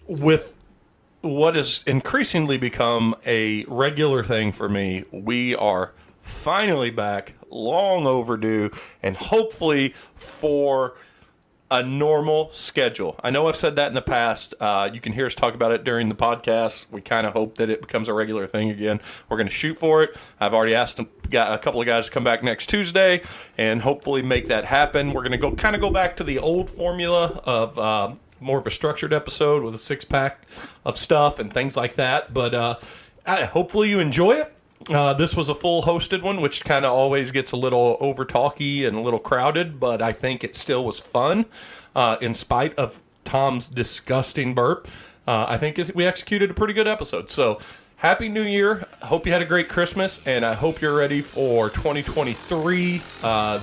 with what has increasingly become a regular thing for me, we are finally back, long overdue, and hopefully for a normal schedule. I know I've said that in the past. You can hear us talk about it during the podcast. We kind of hope that it becomes a regular thing again. We're going to shoot for it. I've already asked a couple of guys to come back next Tuesday and hopefully make that happen. We're going to go back to the old formula of more of a structured episode with a six-pack of stuff and things like that. But hopefully you enjoy it. This was a full hosted one, which kind of always gets a little over talky and a little crowded, but I think it still was fun in spite of Tom's disgusting burp. I think we executed a pretty good episode. So Happy New Year. Hope you had a great Christmas, and I hope you're ready for 2023,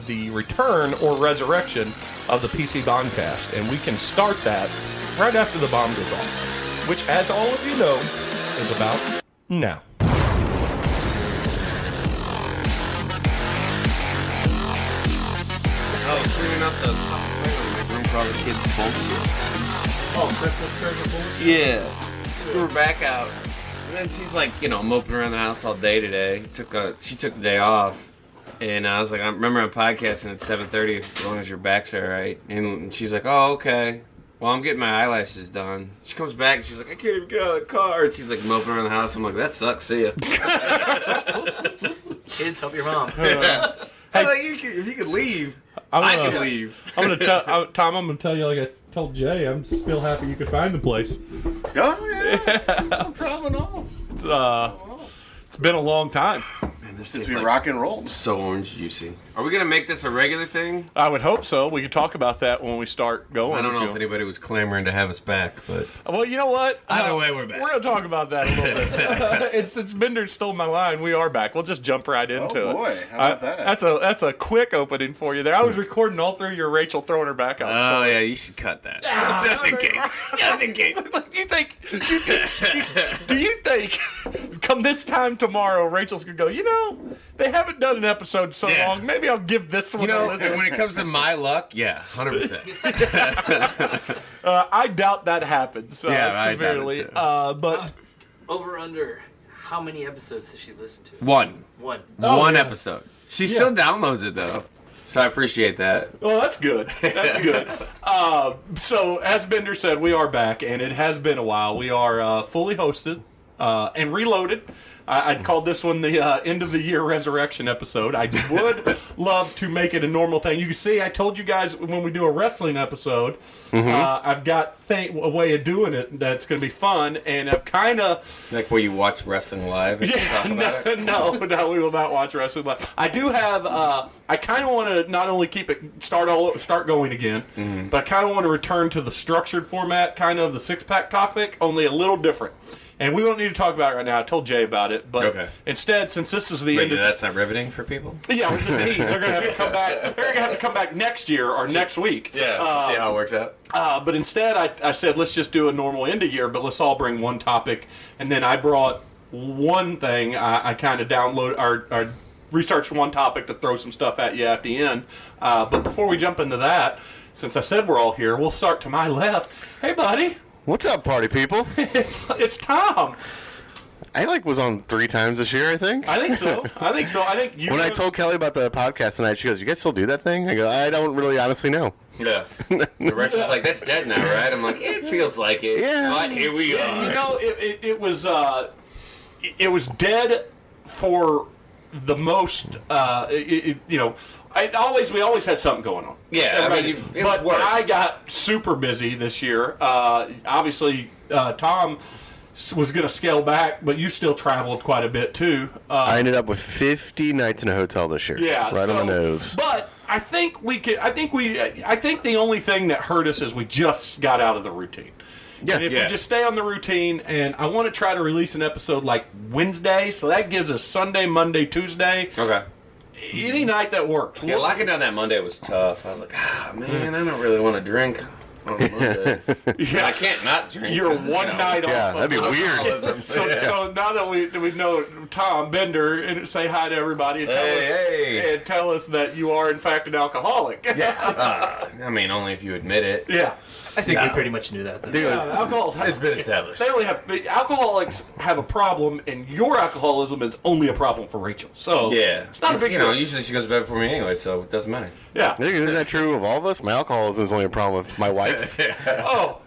the return or resurrection of the PC Bombcast. And we can start that right after the bomb goes off, which, as all of you know, is about now. Oh, cleaning up the fucking room for all the kids' bullshit. Oh, Christmas present bullshit? Yeah. So we're back out. And then she's like, moping around the house all day today. She took the day off. And I was like, I remember I'm podcasting at 7:30 as long as your back's all right. And she's like, oh, okay. Well, I'm getting my eyelashes done. She comes back and she's like, I can't even get out of the car. And she's like moping around the house. I'm like, that sucks. See ya. Kids, help your mom. Hey, like, if you could leave, I can leave. I'm gonna tell Tom. I'm gonna tell you like I told Jay. I'm still happy you could find the place. Oh yeah, no problem at all. It's been a long time. Man, this Since tastes we like rock and roll. so orange juicy. Are we gonna make this a regular thing? I would hope so. We could talk about that when we start going. I don't know if anybody was clamoring to have us back, but Well, you know what? either way, we're back. We're gonna talk about that a little bit. Since Bender stole my line, we are back. We'll just jump right into it. Oh boy, how about that? That's a quick opening for you there. I was recording all through your Rachel throwing her back out. Oh yeah, you should cut that. Just in case. Just in case. Do you think come this time tomorrow, Rachel's gonna go, they haven't done an episode so Yeah. long. Maybe I'll give this one a listen. when it comes to my luck, yeah, 100%. I doubt that happens Yeah, I doubt it severely. too. But Over under, how many episodes has she listened to? One One. yeah. episode. She still downloads it though, so I appreciate that. well, that's good. That's good. So, as Bender said, we are back, and it has been a while. We are fully hosted and reloaded. I'd call this one the end of the year resurrection episode. I would love to make it a normal thing. You can see, I told you guys when we do a wrestling episode, I've got a way of doing it that's going to be fun, and I've kind of... Like where you watch wrestling live and talk about it? No, we will not watch wrestling live. I do have, I kind of want to not only keep it, start going again, but I kind of want to return to the structured format, kind of the six-pack topic, only a little different. And we won't need to talk about it right now. I told Jay about it, but instead, since this is the end of... That's not riveting for people? Yeah, it was a tease. They're going to have to come back. They're going to have to come back next year or next week. Yeah, see how it works out. But instead, I said, let's just do a normal end of year, but let's all bring one topic. And then I brought one thing. I kind of researched one topic to throw some stuff at you at the end. But before we jump into that, since I said we're all here, we'll start to my left. Hey, buddy. What's up, party people? It's Tom. I was on 3 times this year, I think. I think so. I think you. When I told Kelly about the podcast tonight, she goes, "You guys still do that thing?" I go, "I don't really honestly know." Yeah. The Rex was like, that's dead now, right? I'm like, it feels like it. Yeah. But here we are. It was dead for the most. We always had something going on. Yeah, but I got super busy this year. Obviously, Tom was going to scale back, but you still traveled quite a bit too. I ended up with 50 nights in a hotel this year. Yeah, right on the nose. But I think the only thing that hurt us is we just got out of the routine. Yeah, and if we just stay on the routine, and I want to try to release an episode like Wednesday, so that gives us Sunday, Monday, Tuesday. Okay. Any night that works. Yeah, locking down that Monday was tough. I was like, man, I don't really want to drink on Monday. Yeah. I can't not drink. You're one night off. Yeah, that'd be weird. So now that we know Tom Bender, and say hi to everybody and tell us that you are in fact an alcoholic. Yeah. Only if you admit it. Yeah. I think we pretty much knew that. Though. Alcohol. It's been established. They only have alcoholics have a problem, and your alcoholism is only a problem for Rachel. So it's not a big deal. Usually she goes to bed before me anyway, so it doesn't matter. Yeah. Isn't that true of all of us? My alcoholism is only a problem with my wife. Oh,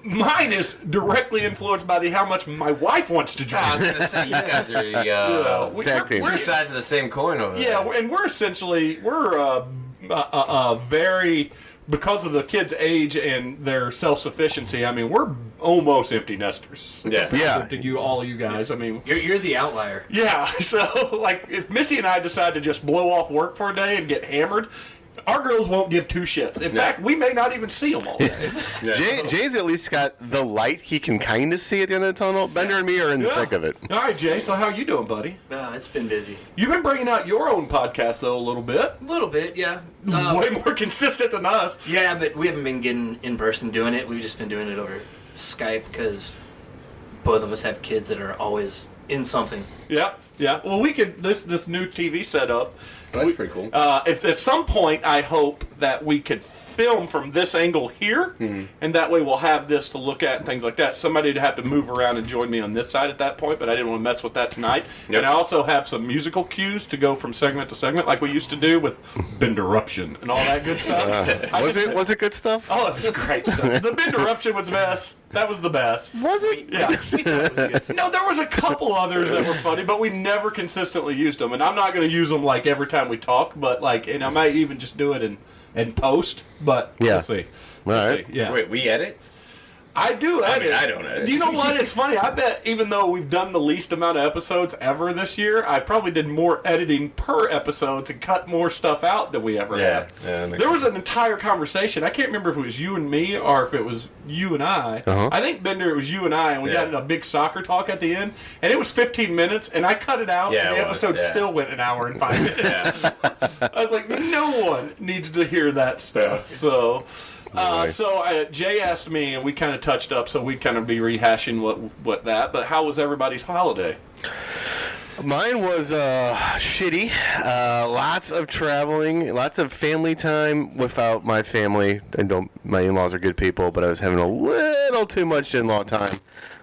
mine is directly influenced by how much my wife wants to drink. I was gonna say you guys are Tag team. two sides of the same coin over there. Yeah, and we're essentially very, because of the kids' age and their self-sufficiency. I mean, we're almost empty nesters. Yeah. To all you guys. I mean, You're the outlier. yeah. So, like, if Missy and I decide to just blow off work for a day and get hammered, our girls won't give two shits. In fact, we may not even see them all day. Jay's at least got the light he can kind of see at the end of the tunnel. Bender and me are in the thick of it. All right, Jay. So, how you doing, buddy? It's been busy. You've been bringing out your own podcast though a little bit. A little bit, yeah. Way more consistent than us. Yeah, but we haven't been getting in person doing it. We've just been doing it over Skype because both of us have kids that are always in something. Yeah, yeah. Well, we can this new TV setup. That's pretty cool. If at some point I hope that we could film from this angle here, and that way we'll have this to look at and things like that. Somebody would have to move around and join me on this side at that point, but I didn't want to mess with that tonight. Yep. And I also have some musical cues to go from segment to segment, like we used to do with Benderuption and all that good stuff. Was it good stuff? Oh, it was great stuff. The Benderuption was the best. That was the best. Was it? Yeah. We thought it was good stuff. No, there was a couple others that were funny, but we never consistently used them. And I'm not going to use them like every time we talk, but like, and I might even just do it in post. But Yeah. we'll see. We'll All right. see. Yeah, Wait, we edit? I do edit. I don't edit. Do you know what? It's funny. I bet even though we've done the least amount of episodes ever this year, I probably did more editing per episode to cut more stuff out than we ever had. that makes There was an entire conversation. I can't remember if it was you and me or if it was you and I. Uh-huh. I think, Bender, it was you and I, and we got in a big soccer talk at the end, and it was 15 minutes, and I cut it out, Yeah, and the it was, episode yeah. still went an hour and 5 minutes. I was like, no one needs to hear that stuff. So... Jay asked me, and we kind of touched up, so we kind of be rehashing what that. But how was everybody's holiday? Mine was shitty. Lots of traveling, lots of family time without my family. My in-laws are good people, but I was having a little too much in-law time.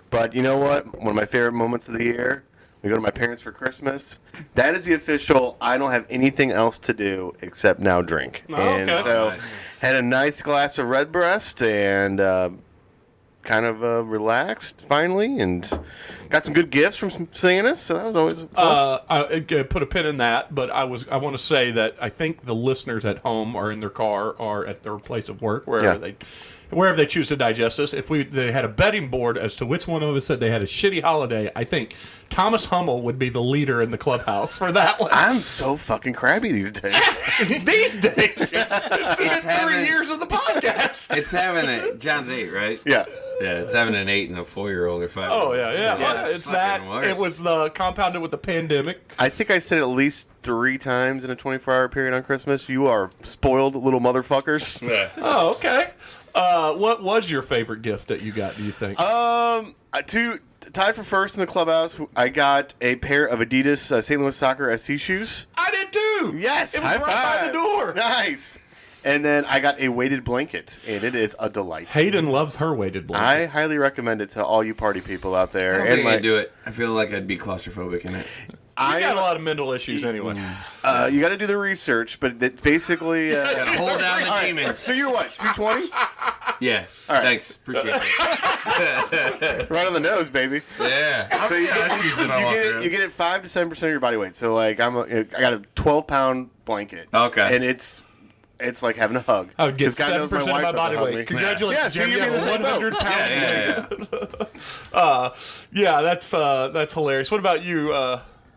But you know what? One of my favorite moments of the year, we go to my parents for Christmas. That is the official, I don't have anything else to do except now drink. Oh, and okay. so Nice. had a nice glass of Redbreast and kind of relaxed finally, and got some good gifts from some Santa, so that was always a plus. I put a pin in that, but I want to say that I think the listeners at home or in their car or at their place of work, wherever they choose to digest this. If they had a betting board as to which one of us said they had a shitty holiday, I think Thomas Hummel would be the leader in the clubhouse for that one. I'm so fucking crabby these days. These days, it's been 3 having- years of the podcast. It's having a... John's 8, right? Yeah. Yeah, it's having an 8 and a 4-year-old or 5. Oh yeah. Well, it's it's that. fucking worse. It was compounded with the pandemic. I think I said at least 3 times in a 24-hour period on Christmas. You are spoiled little motherfuckers. Oh, okay. What was your favorite gift that you got? Do you think? Tied for first in the clubhouse, I got a pair of Adidas St. Louis Soccer SC shoes. I did too. Yes, it was high right by five. the door. Nice. And then I got a weighted blanket, and it is a delight. Hayden loves her weighted blanket. I highly recommend it to all you party people out I there. don't think I could do it. I feel like I'd be claustrophobic in it. I got a lot of mental issues anyway. You got to do the research, but it basically. Gotta hold down the demons. So you're what, 220? Yeah. All right. Thanks. Appreciate it. Right on the nose, baby. Yeah. So you get it 5 to 7% of your body weight. So like I got a 12-pound blanket. Okay. And it's like having a hug. I would get 'Cause God knows 7% of my wife body doesn't hug me. weight. Congratulations, Yeah, so Jim. You you're have in the same 100 boat. pound. Yeah, that's hilarious. What about you?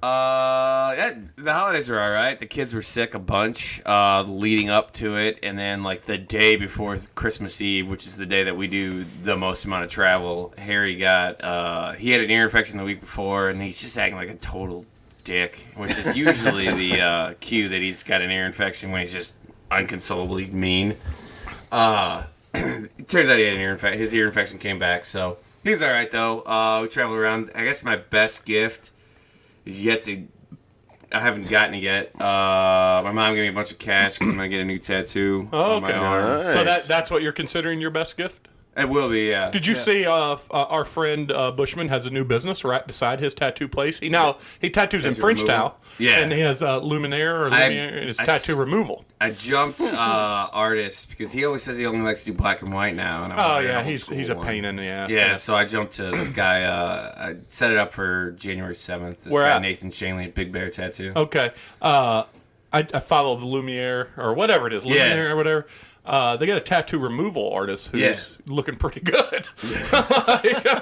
Yeah, the holidays were all right. The kids were sick a bunch leading up to it, and then like the day before Christmas Eve, which is the day that we do the most amount of travel, Harry got he had an ear infection the week before, and he's just acting like a total dick, which is usually the cue that he's got an ear infection when he's just unconsolably mean. It turns out he had an ear infection. His ear infection came back, so he was all right though. We traveled around. I guess my best gift is yet to. I haven't gotten it yet. My mom gave me a bunch of cash because I'm gonna get a new tattoo on my arm. So that's what you're considering your best gift? It will be, yeah. Did you see our friend Bushman has a new business right beside his tattoo place? He tattoos in Tattoo Frenchtown. removal? Yeah. And he has Luminaire and it's tattoo removal. I jumped artist because he always says he only likes to do black and white now. And I'm he's a pain in the ass. Yeah, so I jumped to this guy. I set it up for January 7th. This Where guy, at? Nathan Shanley at Big Bear Tattoo. Okay. I follow the Lumiere or whatever it is, Yeah. Luminaire or whatever. They got a tattoo removal artist who's looking pretty good.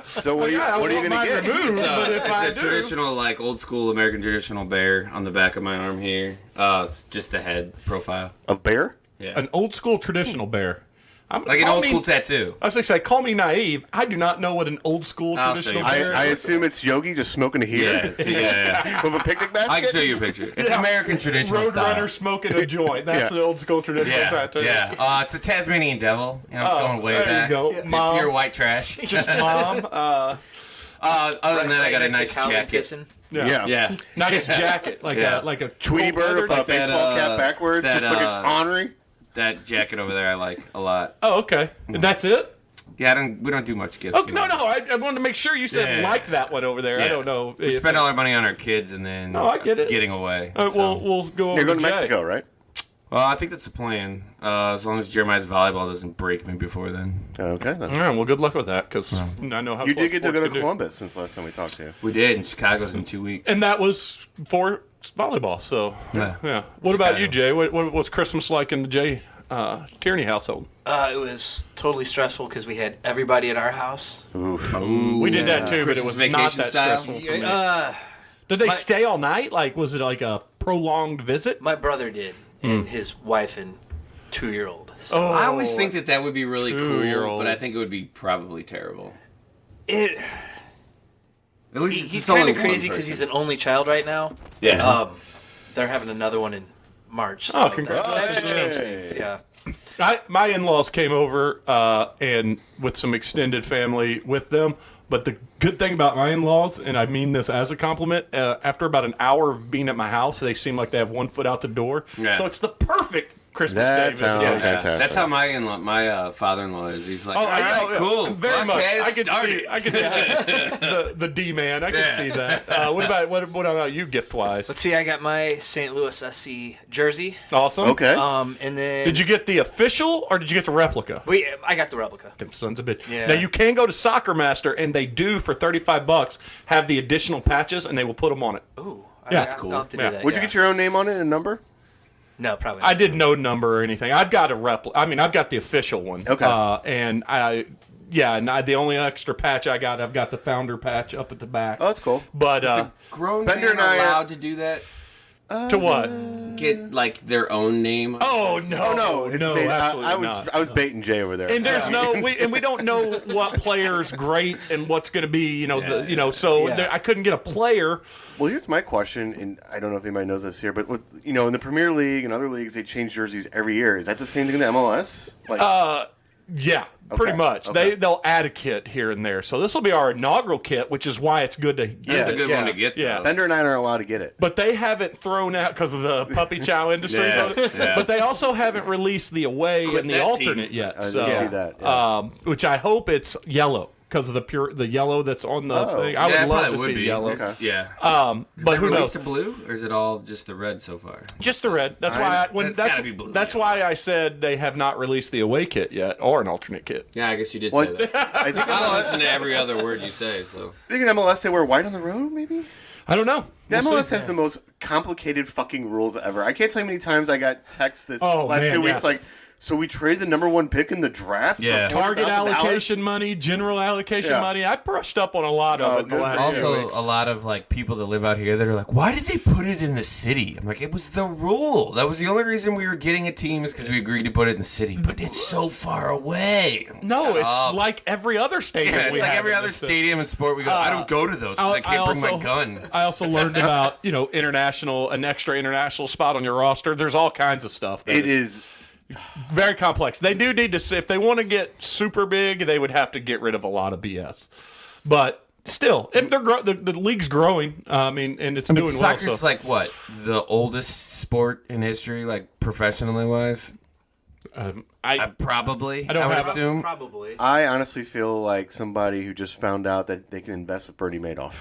So what are you going to get? It's a traditional, like old school American traditional bear on the back of my arm here. It's just the head profile. A bear? Yeah, An old school traditional bear. like an old school tattoo. I was going to say, call me naive. I do not know what an old school I'll traditional show you. bear I is. assume it's Yogi just smoking a heater Yeah. with a picnic basket. I can show you a picture. It's American traditional Road style. runner smoking a joint. That's Yeah. the old school traditional tattoo. Yeah. It's a Tasmanian devil. You know, it's going way there back. you go. Yeah. Mom. Pure white trash. Just mom. Other than that, I got a nice Cow jacket. kissing. Yeah. Yeah. Nice jacket, like Yeah. a Tweety cold bird leather- with a like that, baseball cap backwards, that, just looking ornery. That jacket over there, I like a lot. Oh, okay. And that's it? Yeah, we don't do much gifts. Oh, no. I wanted to make sure you said Yeah. like that one over there. I Yeah. don't know. We spend all our money on our kids and then I get it. getting away. All right, so. we'll go over You're going to Jay. Mexico, right? Well, I think that's the plan. As long as Jeremiah's volleyball doesn't break me before then. Okay. Then. All right, well, good luck with that because I know how You club did get to sports go to can do. Columbus since last time we talked to you. We did, and Chicago's in 2 weeks. And that was for volleyball, so yeah. What about you, Jay? What was Christmas like in the Jay Tierney household? It was totally stressful because we had everybody at our house. We did that too, but it Christmas was not vacation that style? stressful for me. Did they stay all night? Like, was it like a prolonged visit? My brother did, and his wife and 2-year-old. So Oh, I always think that would be really cool, 2-year-old. but I think it would be probably terrible. it. At least He's it's only kind of one crazy because person. he's an only child right now. Yeah. They're having another one in March. So Oh, congratulations. That should change things. Yeah. My in-laws came over and with some extended family with them. But the good thing about my in-laws, and I mean this as a compliment, after about an hour of being at my house, they seem like they have one foot out the door. Yeah. So it's the perfect Christmas That Day visit. sounds Yeah, fantastic. that's how my father-in-law is. He's like, Oh, all I know, right, cool, very much. podcast I could started. see. I could see the D man. I could Yeah. see that. What about you, gift wise? Let's see. I got my St. Louis SC jersey. Awesome. Okay. And then Did you get the official or did you get the replica? I got the replica. Them sons of bitch. Yeah. Now you can go to Soccer Master and they do for $35 have the additional patches and they will put them on it. Ooh, Yeah, I'll that's cool. have to do Yeah. that. Would you get your own name on it and number? No, probably. I did no number or anything. I've got a replica. I mean, I've got the official one. Okay. And the only extra patch I got, I've got the founder patch up at the back. Oh, that's cool. But Grown Bender men and I are- allowed to do that? to what? Get like their own name? Oh no, No, it's no, made, absolutely I not. was baiting Jay over there. And there's we don't know what player's great and what's going to be, so Yeah. I couldn't get a player. Well, here's my question, and I don't know if anybody knows this here, but with in the Premier League and other leagues, they change jerseys every year. Is that the same thing in the MLS? Like, Yeah, pretty much. okay. They'll add a kit here and there. So this will be our inaugural kit, which is why it's good to That's a get. good Yeah. one to get, Yeah. though. Bender and I aren't allowed to get it. But they haven't thrown out because of the puppy chow industry. Yeah, yeah. But they also haven't released the away Quit and the that alternate team. yet. I So, didn't see that. Yeah. which I hope it's yellow because of the yellow that's on the Oh. thing. I Yeah, would love probably to would see be. yellow. Okay. Yeah. But who knows? Released a blue, or is it all just the red so far? Just the red. That's why That's gotta be blue, that's yeah. why I said they have not released the away kit yet or an alternate kit. Yeah, I guess you did Well, say that. I think I don't MLS, listen to every other word you say, so. I think in MLS they wear white on the road, maybe? I don't know. The We'll MLS see. has the most complicated fucking rules ever. I can't tell you how many times I got texts this Oh, last man, 2 weeks yeah. like, so we traded the number 1 pick in the draft? Yeah. for Target $40,000? allocation money, general allocation Yeah. money. I brushed up on a lot of Oh, it in the good last for few Also, weeks. a lot of like people that live out here that are like, "Why did they put it in the city?" I'm like, "It was the rule. That was the only reason we were getting a team is because we agreed to put it in the city. But it's so far away." No, it's up. like every other stadium. Yeah, we it's like have every in other this city. stadium and sport. We go. I don't go to those because I can't bring my gun. I also learned about an extra international spot on your roster. There's all kinds of stuff. That It is. very complex. They do need to, if they want to get super big, they would have to get rid of a lot of BS. But still, and the league's growing. I mean, and it's doing well. Soccer's So. like what, the oldest sport in history, like professionally wise. Probably. I don't would have a- assume. Probably. I honestly feel like somebody who just found out that they can invest with Bernie Madoff.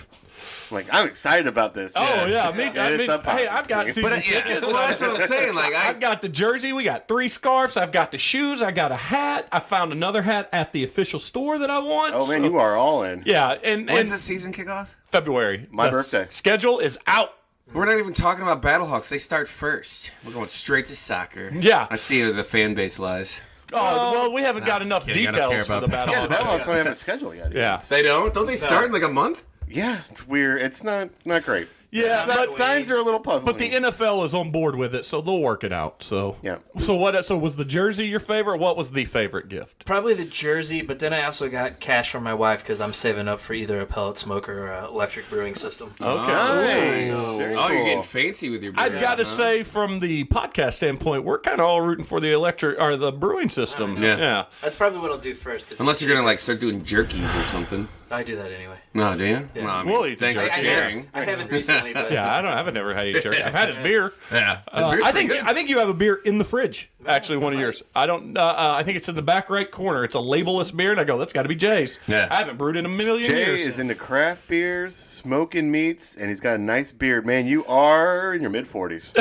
I'm excited about this. Oh yeah, me. It's a Hey, I've got scheme. season Yeah, tickets. well, that's what I'm saying. Like, I've got the jersey. We got 3 scarves. I've got the shoes. I got a hat. I found another hat at the official store that I want. Oh man, you are all in. Yeah, and when's the season kick off? February. My The birthday. Schedule is out. We're not even talking about Battlehawks. They start first. We're going straight to soccer. Yeah. I see where the fan base lies. Oh well, we haven't got I'm enough just kidding. I don't care details for about the that. battle. Yeah, the Battlehawks don't have a schedule yet. Yeah. They don't? Don't they start in like a month? Yeah, it's weird. It's not great. Yeah, but Signs are a little puzzling. But the NFL is on board with it, so they'll work it out. So Yeah. So what? So was the jersey your favorite? What was the favorite gift? Probably the jersey, but then I also got cash from my wife because I'm saving up for either a pellet smoker or an electric brewing system. Okay. Nice. Very Oh, you're cool. getting fancy with your beer. I've got to say, from the podcast standpoint, we're kind of all rooting for the electric or the brewing system. Yeah. That's probably what I'll do first. 'Cause Unless you're going to like start doing jerkies or something. I do that anyway. No, do you? Yeah. Well, I mean, We'll eat the thanks for jerky. sharing. I haven't recently, but Yeah, I haven't never had any jerky. I've had his beer. Yeah. I think you have a beer in the fridge. Actually, one of yours. I don't. I think it's in the back right corner. It's a labelless beer, and I go, that's got to be Jay's. Yeah. I haven't brewed in a million Jay years. is into craft beers, smoking meats, and he's got a nice beard. Man, you are in your mid-40s.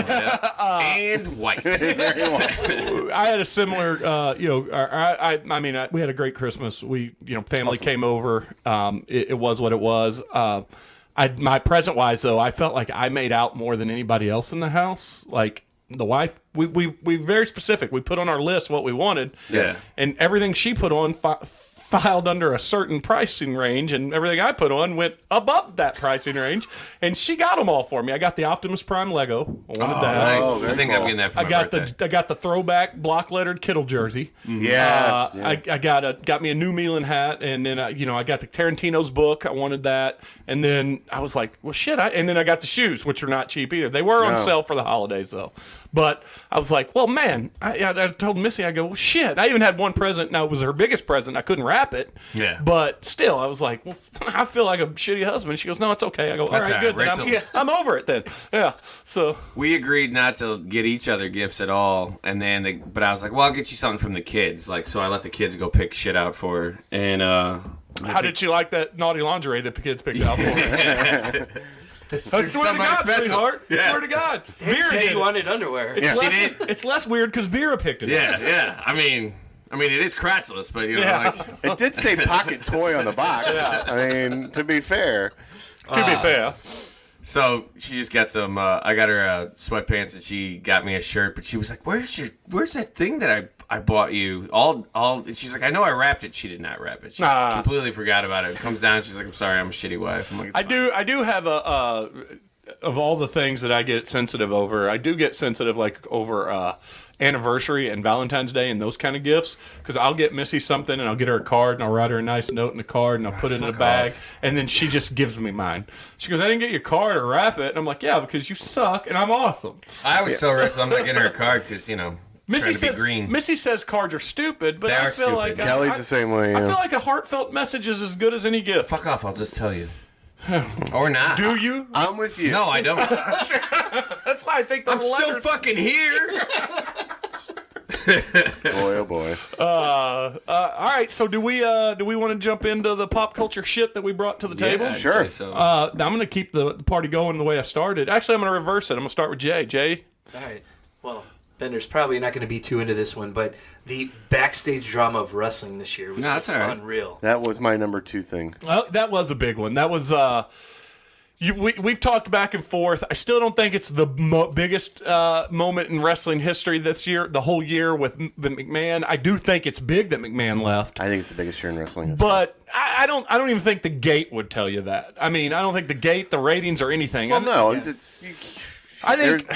And white. I had a similar, I mean, we had a great Christmas. We, family came over. It was what it was. My present wise though, I felt like I made out more than anybody else in the house. Like the wife, we very specific. We put on our list what we wanted. Yeah. And everything she put on filed under a certain pricing range, and everything I put on went above that pricing range. And she got them all for me. I got the Optimus Prime Lego. I wanted that. Nice. Oh, very I think cool. I'm getting that for I my got birthday. I got the throwback block lettered Kittle jersey. Yes. I got me a New Milan hat, and then I got the Tarantino's book. I wanted that, and then I was like, well, shit. And then I got the shoes, which are not cheap either. They were on No. sale for the holidays though. But I was like, well, man. I told Missy, I go, well, shit. I even had one present. Now it was her biggest present. I couldn't wrap it. Yeah. But still, I was like, well, I feel like a shitty husband. She goes, no, it's okay. I go, all That's right, all good. right. Then Rachel- I'm over it then. Yeah. So. We agreed not to get each other gifts at all, and then but I was like, well, I'll get you something from the kids. Like, so I let the kids go pick shit out for her, and How did you like that naughty lingerie that the kids picked out for you? I swear to somebody God, special. sweetheart. I Yeah. swear to God. Didn't Vera say did you it. wanted underwear. It's less weird because Vera picked it up. yeah. I mean, it is crotchless, but Yeah. like, It did say pocket toy on the box. I mean, to be fair. To be fair. so she just got some. I got her sweatpants, and she got me a shirt. But she was like, "Where's that thing that I bought you?" And she's like, "I know I wrapped it." She did not wrap it. She completely forgot about it. Comes down, she's like, "I'm sorry, I'm a shitty wife." I'm like, I do have of all the things that I get sensitive over, I do get sensitive like over anniversary and Valentine's Day and those kind of gifts, because I'll get Missy something and I'll get her a card and I'll write her a nice note in the card and I'll put it in a bag and then she just gives me mine. She goes, I didn't get your card or wrap it. And I'm like, yeah, because you suck and I'm awesome. I always tell Rachel I'm not getting her a card because Missy trying to be says green. Missy says cards are stupid, but They I are feel like stupid. Kelly's the same way. I Yeah. feel like a heartfelt message is as good as any gift. Fuck off! I'll just tell you, or not. Do you? I'm with you. No, I don't. That's why I think the I'm still fucking here. Boy, oh boy. All right, so do we want to jump into the pop culture shit that we brought to the table? I'd Sure. say so. I'm going to keep the party going the way I started. Actually, I'm going to reverse it. I'm going to start with Jay. Jay? All right. Well, Bender's probably not going to be too into this one, but the backstage drama of wrestling this year was No, that's just all right. unreal. That was my number 2 thing. Well, that was a big one. That was... we've talked back and forth. I still don't think it's the biggest moment in wrestling history this year, the whole year with the McMahon. I do think it's big that McMahon left. I think it's the biggest year in wrestling. But I don't even think the gate would tell you that. I mean, I don't think the gate, the ratings, or anything. Well, no, I think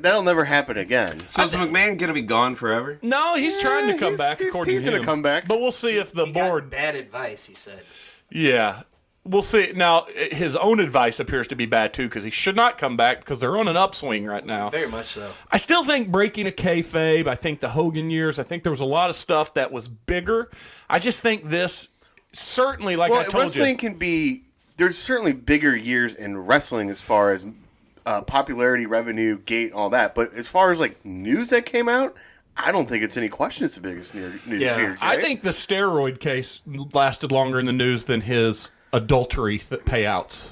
that'll never happen again. So is McMahon gonna be gone forever? no. He's trying to come back. He's According teasing to a him. comeback. But we'll see if the He board. got bad advice, he said. Yeah, we'll see. Now his own advice appears to be bad too, because he should not come back because they're on an upswing right now. Very much so. I still think breaking a kayfabe. I think the Hogan years. I think there was a lot of stuff that was bigger. I just think this certainly, like I told wrestling you, can be. There's certainly bigger years in wrestling as far as popularity, revenue, gate, all that. But as far as like news that came out, I don't think it's any question it's the biggest news Yeah. here. Jay. I think the steroid case lasted longer in the news than his adultery payouts.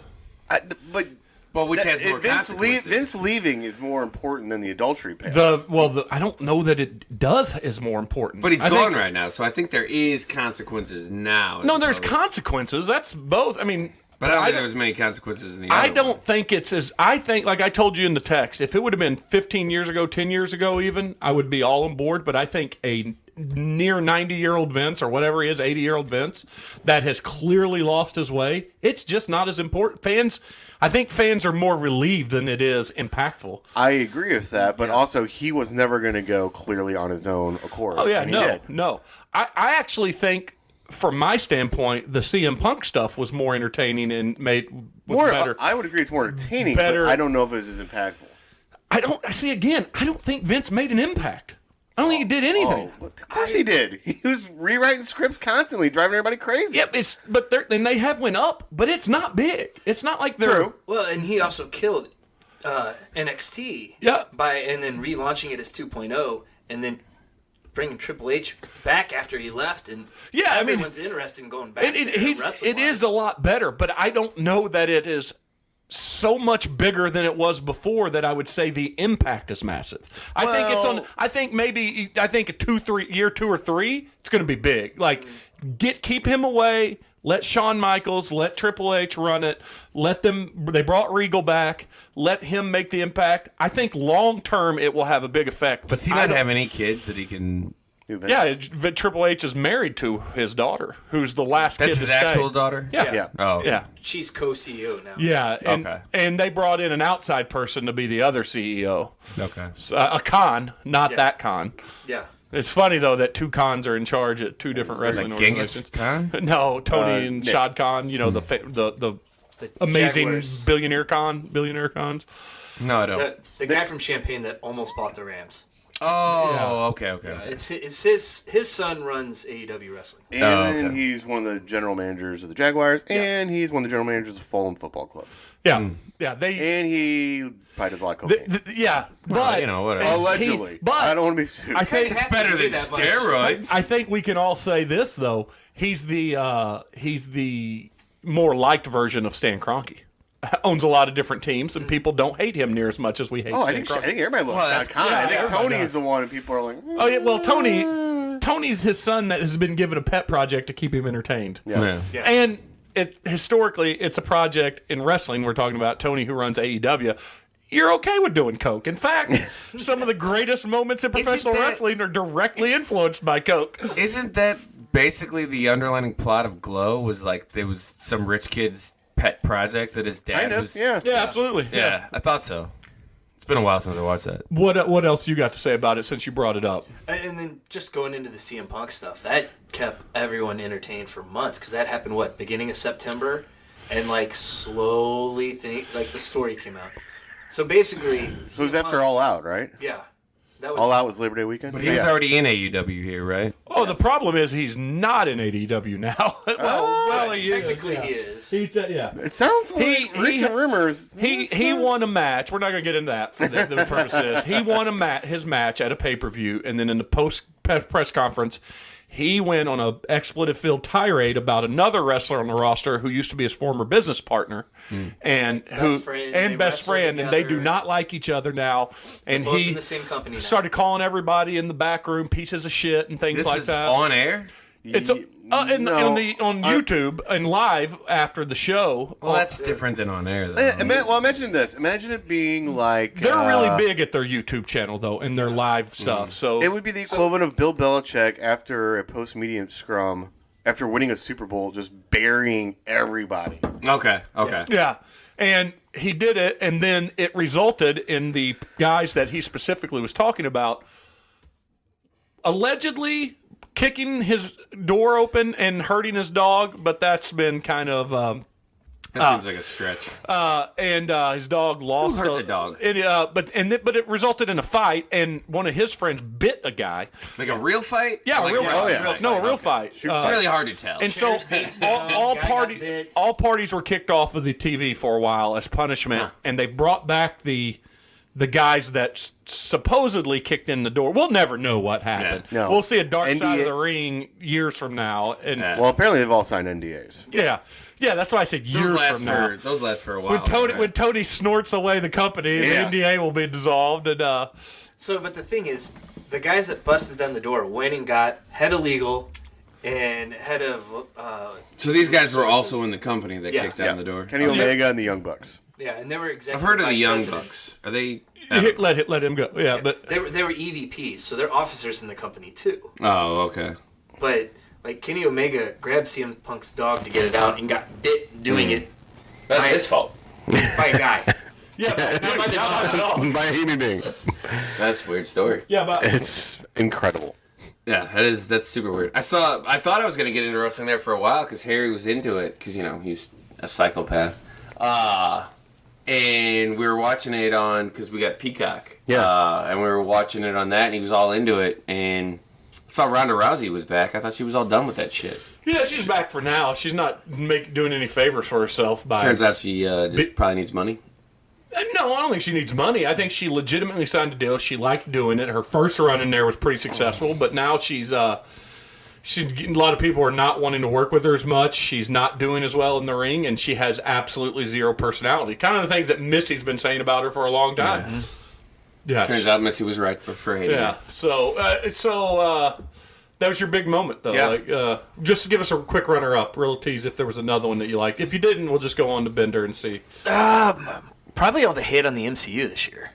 But which has more Vince consequences. Vince leaving is more important than the adultery payout. I don't know that it is more important. But he's I gone think- right now, so I think there is consequences now. No, there's consequences. That's both. I mean, But I don't think there was many consequences in the I other don't one. think it's as. I think, like I told you in the text, if it would have been 15 years ago, 10 years ago, even, I would be all on board. But I think a near 90-year-old Vince or whatever he is, 80-year-old Vince, that has clearly lost his way, it's just not as important. I think fans are more relieved than it is impactful. I agree with that, but also he was never going to go clearly on his own accord. Oh, yeah, and he did. no. I actually think, from my standpoint, the CM Punk stuff was more entertaining and better. I would agree it's more entertaining, Better. but I don't know if it was as impactful. I don't think Vince made an impact. I don't think he did anything. Oh, of course he did. He was rewriting scripts constantly, driving everybody crazy. Yep, and they have went up, but it's not big. It's not like they're True. Well, and he also killed NXT. Yeah. And then relaunching it as 2.0, and then bringing Triple H back after he left, and Yeah, I mean, everyone's interested in going back. It is a lot better, but I don't know that it is so much bigger than it was before that I would say the impact is massive. I think it's on. I think year 2 or 3, it's going to be big. Like keep him away. Let Shawn Michaels, let Triple H run it. They brought Regal back. Let him make the impact. I think long term it will have a big effect. But Does he not have any kids that he can... Yeah, Triple H is married to his daughter, who's the last That's kid his to stay. actual daughter? Yeah. Yeah. Oh, okay. Yeah. She's co-CEO now. Yeah, Okay. and they brought in an outside person to be the other CEO, Okay. a Khan, not Yeah. that Khan. Yeah. It's funny though that 2 Khans are in charge at 2 different wrestling Like Genghis organizations. Khan? No, Tony and Nick. Shad Khan. You know the amazing Jaguars. billionaire Khans. No, I don't. The guy from Champaign that almost bought the Rams. Oh, okay. It's his son runs AEW wrestling. And okay. he's one of the general managers of the Jaguars, and he's one of the general managers of Fulham Football Club. Yeah, yeah. And he probably does a lot of cocaine. Yeah, but you know, whatever. Allegedly. but I don't want to be sued. I think It's better than steroids. I think we can all say this though. He's the more liked version of Stan Kroenke. Owns a lot of different teams, and people don't hate him near as much as we hate I Stan think Kroenke. everybody loves Well, Shad that's- Khan. yeah, I think everybody Tony does. is the one, and people are like, Oh yeah, well Tony's his son that has been given a pet project to keep him entertained. Yeah. Yeah. And historically it's a project in wrestling. We're talking about Tony who runs AEW. You're okay with doing coke. In fact, some of the greatest moments in professional that- wrestling are directly influenced by coke. Isn't that basically the underlining plot of Glow? Was like there was some rich kid's pet project that his dad kind of, was. yeah. Yeah, absolutely. Yeah, I thought so. It's been a while since I watched that. What else you got to say about it since you brought it up? And then just going into the CM Punk stuff, that kept everyone entertained for months because that happened beginning of September, and slowly the story came out. So basically, So it was after All Out, right? yeah, that was All Out was Labor Day weekend? But he was already in AEW here, right? Oh, the problem is he's not in AEW now. well, he technically is. he is. Yeah. It sounds like recent rumors. He won a match. We're not going to get into that for the purpose of this. He won his match at a pay-per-view, and then in the post press conference, he went on a expletive-filled tirade about another wrestler on the roster who used to be his former business partner and Best friend, they best wrestled friend, and they do together. not like each other now. And both he in the same company now. started calling everybody in the back room pieces of shit and things This like is that. on air. It's on YouTube and live after the show. Well, that's different than on air, though. Imagine this. Imagine it being like... They're really big at their YouTube channel though, and their live stuff. So It would be the equivalent of Bill Belichick after a post-medium scrum, after winning a Super Bowl, just burying everybody. Okay. yeah, and he did it, and then it resulted in the guys that he specifically was talking about allegedly kicking his door open and hurting his dog, but that's been kind of That seems like a stretch. and his dog lost. Who hurts a dog? But it resulted in a fight, and one of his friends bit a guy. Like a real fight? Yeah, Like a real fight. yeah. No, a real fight. It's really hard to tell. And so Chairs beat down, all guy got parties bit. were kicked off of the TV for a while as punishment, and they've brought back the the guys that supposedly kicked in the door. We'll never know what happened. Yeah. No. We'll see a dark side NDA of the ring years from now. And Well, apparently they've all signed NDAs. yeah, that's why I said years from now. Those last for a while. When Tony snorts away the company, Yeah. the NDA will be dissolved. And So, but the thing is, the guys that busted down the door went and got head of legal and head of. So these guys were resources. also in the company that Yeah. kicked down the door. Kenny Omega and the Young Bucks. Yeah, and they were I've executive. heard of the vice Young presidents. Bucks. Are they? let him go. Yeah, but They were EVPs, so they're officers in the company too. Oh, okay. But like Kenny Omega grabbed CM Punk's dog to get it out and got bit doing it That's Right. his fault. by a guy. yeah, but not by the dog at all. By a human being. That's a weird story. Yeah, but It's incredible. Yeah, that's super weird. I thought I was gonna get into wrestling there for a while because Harry was into it because he's a psychopath. And we were watching it on because we got Peacock. Yeah. And we were watching it on that, and he was all into it. And saw Ronda Rousey was back. I thought she was all done with that shit. yeah, she's back for now. She's not doing any favors for herself by. Turns out she just probably needs money. No, I don't think she needs money. I think she legitimately signed a deal. She liked doing it. Her first run in there was pretty successful, but now she's a lot of people are not wanting to work with her as much. She's not doing as well in the ring, and she has absolutely zero personality. Kind of the things that Missy's been saying about her for a long time. Yeah. Turns out Missy was right for hating Yeah. her. So that was your big moment, though. Yeah. Like, just give us a quick runner-up, real tease, if there was another one that you liked. If you didn't, we'll just go on to Bender and see. Probably all the hate on the MCU this year.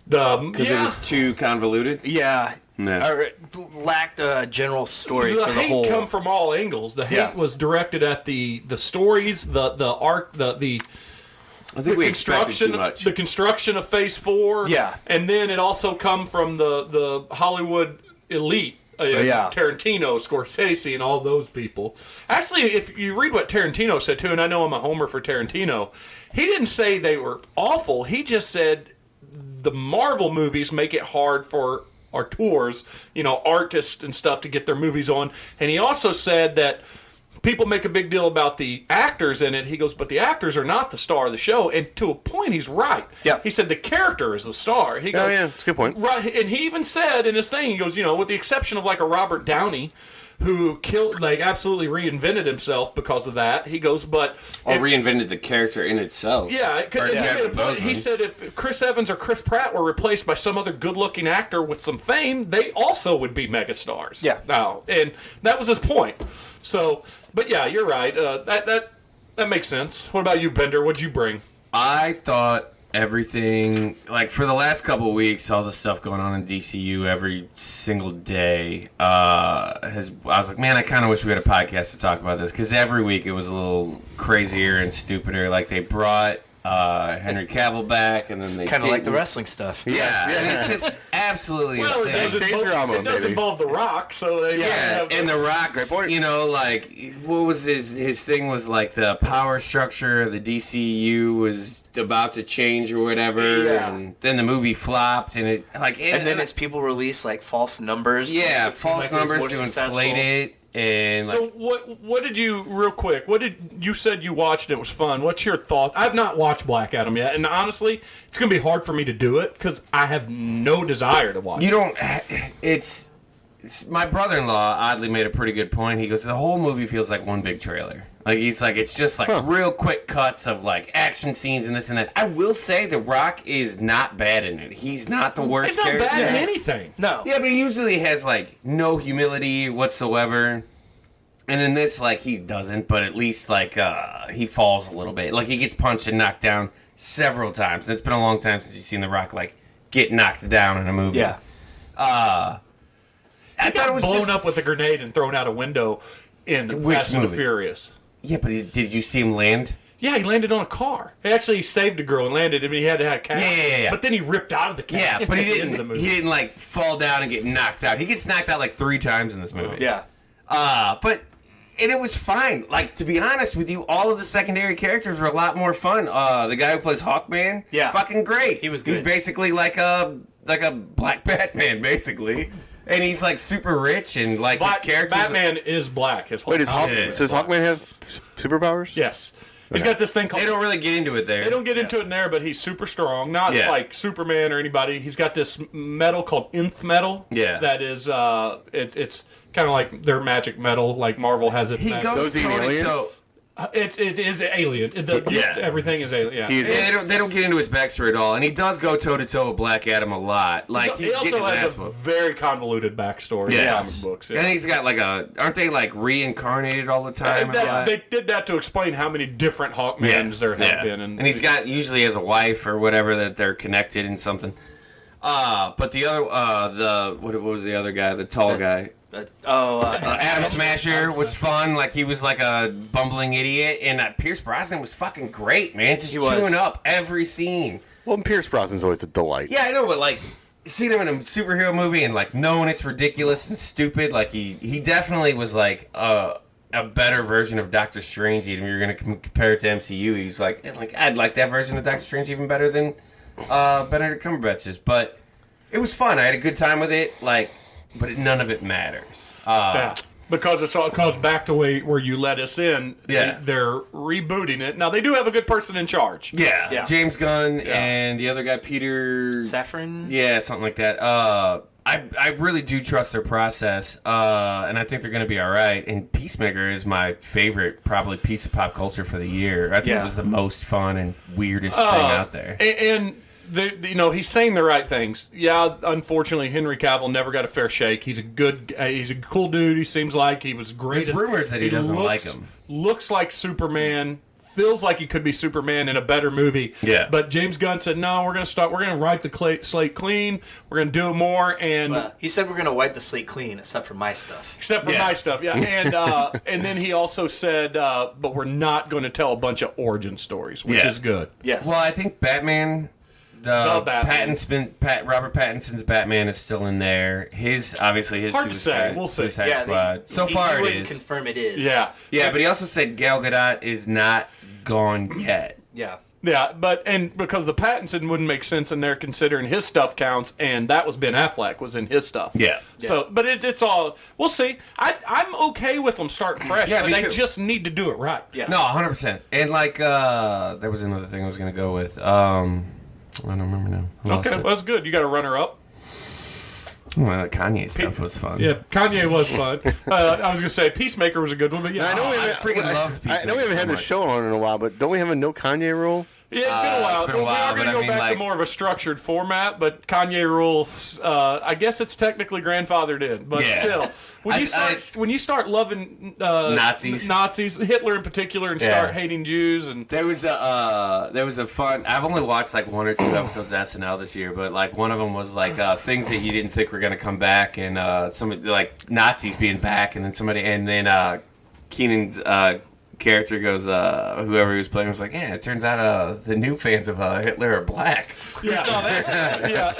Because it was too convoluted. Yeah. Yeah. Or it lacked a general story The for the hate whole. come from all angles. The hate Yeah. was directed at the stories, the art, the I think we expected construction, too much. the construction of Phase 4. Yeah. and then it also come from the Hollywood elite. Yeah. Tarantino, Scorsese, and all those people. Actually, if you read what Tarantino said too, and I know I'm a homer for Tarantino, he didn't say they were awful. He just said the Marvel movies make it hard for auteurs, artists and stuff to get their movies on. And he also said that people make a big deal about the actors in it. He goes, but the actors are not the star of the show. And to a point, he's right. Yeah. He said the character is the star. He goes, Oh, yeah, that's a good point. Right, and he even said in his thing, he goes, with the exception of like a Robert Downey, who absolutely reinvented himself because of that. He goes, but Or reinvented the character in itself. yeah, 'cause Or he made a Chadwick point. He Boseman. said if Chris Evans or Chris Pratt were replaced by some other good-looking actor with some fame, they also would be megastars. Yeah. Now, and that was his point. So, but yeah, you're right. That makes sense. What about you, Bender? What'd you bring? I thought everything, like for the last couple of weeks, all the stuff going on in DCU every single day, I was like, man, I kind of wish we had a podcast to talk about this, because every week it was a little crazier and stupider. Like they brought Henry Cavill back, and then they Kind of like the didn't. wrong stuff. Yeah, and it's just absolutely Well, it insane. does, Same involve, drama, it does baby. involve The Rock, so they Yeah, and The Rock's, Great point. like, what was his thing was like the power structure of the DCU was about to change or whatever, Yeah. and then the movie flopped, and it, like... And then as people release like false numbers. Yeah, it seemed false like it was numbers more to successful. inflate it, and So like... what did you, real quick, you said you watched and it was fun. What's your thought? I've not watched Black Adam yet, and honestly, it's going to be hard for me to do it because I have no desire to watch You it. don't... It's my brother-in-law oddly made a pretty good point. He goes, the whole movie feels like one big trailer. Like, he's like, it's just like real quick cuts of like action scenes and this and that. I will say The Rock is not bad in it. He's not the worst It's not character. bad in anything. No. Yeah, but he usually has like no humility whatsoever. And in this, like, he doesn't, but at least like he falls a little bit. Like, he gets punched and knocked down several times. And it's been a long time since you've seen The Rock like get knocked down in a movie. Yeah. I He thought it got was blown just... up with a grenade and thrown out a window in Which Fast and the movie? Furious. Yeah, but did you see him land? Yeah, he landed on a car. He saved a girl and landed. I mean, he had to have a cast. Yeah. But then he ripped out of the Yeah, cast. but he at the end of the didn't. movie. He didn't like fall down and get knocked out. He gets knocked out like 3 times in this movie. Yeah. But and it was fine. Like, to be honest with you, all of the secondary characters were a lot more fun. The guy who plays Hawkman, Yeah. fucking great. He was He's good. basically like a Black Batman, basically. And he's like super rich and like his characters. Batman is black. His whole Wait, does outfit is Hawkman black. have superpowers? Yes. He's got this thing called... They don't really get into it there. They don't get into it in there, but he's super strong. Not like Superman or anybody. He's got this metal called nth metal. Yeah. That is, it's kind of like their magic metal, like Marvel has its He magic. goes toe-to-toe. It is alien. Everything is alien. Yeah. They don't get into his backstory at all, and he does go toe-to-toe with Black Adam a lot. Like he he's also getting his has ass a whooped. very convoluted backstory in comic books. And he's got like aren't they like reincarnated all the time? They did that to explain how many different Hawkmans there have been. And he's got usually has a wife or whatever that they're connected in something. But the other, what was the other guy? The tall guy. Adam Smasher was fun. Like he was like a bumbling idiot, and Pierce Brosnan was fucking great, man. Just chewing up every scene. Well, and Pierce Brosnan's always a delight. Yeah, I know, but like seeing him in a superhero movie and like knowing it's ridiculous and stupid, like he definitely was like a better version of Doctor Strange. Even if you're gonna compare it to MCU, he's like I'd like that version of Doctor Strange even better than Benedict Cumberbatch's. But it was fun. I had a good time with it. But none of it matters. Because it goes back to where you let us in. Yeah. They're rebooting it. Now, they do have a good person in charge. Yeah. James Gunn and the other guy, Peter... Safran? Yeah, something like that. I really do trust their process, and I think they're going to be all right. And Peacemaker is my favorite, probably, piece of pop culture for the year. I think it was the most fun and weirdest thing out there. And he's saying the right things. Yeah, unfortunately, Henry Cavill never got a fair shake. He's a cool dude. He seems like he was great. There's rumors that he doesn't like him. Looks like Superman. Feels like he could be Superman in a better movie. Yeah. But James Gunn said, no, we're going to wipe the slate clean. We're going to do it more. And he said we're going to wipe the slate clean, except for my stuff. Except for my stuff, yeah. And and then he also said, but we're not going to tell a bunch of origin stories, which is good. Yes. Well, I think Batman... The Batman. Robert Pattinson's Batman is still in there. Obviously his Hard to say. We'll see. Suicide Squad. So far he it wouldn't is. confirm it is. Yeah. Yeah, but he also said Gal Gadot is not gone yet. Yeah. Yeah, and because the Pattinson wouldn't make sense in there considering his stuff counts, and that was Ben Affleck was in his stuff. Yeah. So, but it's all, we'll see. I'm okay with them starting fresh, but they just need to do it right. Yeah. No, 100%. And there was another thing I was going to go with. I don't remember now. Okay, well, that's good. You got a runner-up. Well, the Kanye stuff was fun. Yeah, Kanye was fun. I was going to say Peacemaker was a good one, but yeah. I know we I freaking loved Peacemaker. I know we haven't had this show on in a while, but don't we have a no Kanye rule? Yeah, it's been a while. It's been a while, we are going to go back to more of a structured format, but Kanye rules. I guess it's technically grandfathered in, but still, when you start loving Nazis, Hitler in particular, and start hating Jews, and there was a fun. I've only watched like one or two episodes of SNL this year, but like one of them was like things that you didn't think were going to come back, and somebody like Nazis being back, and then Keenan's character goes, whoever he was playing was like, yeah, it turns out the new fans of Hitler are black. Yeah,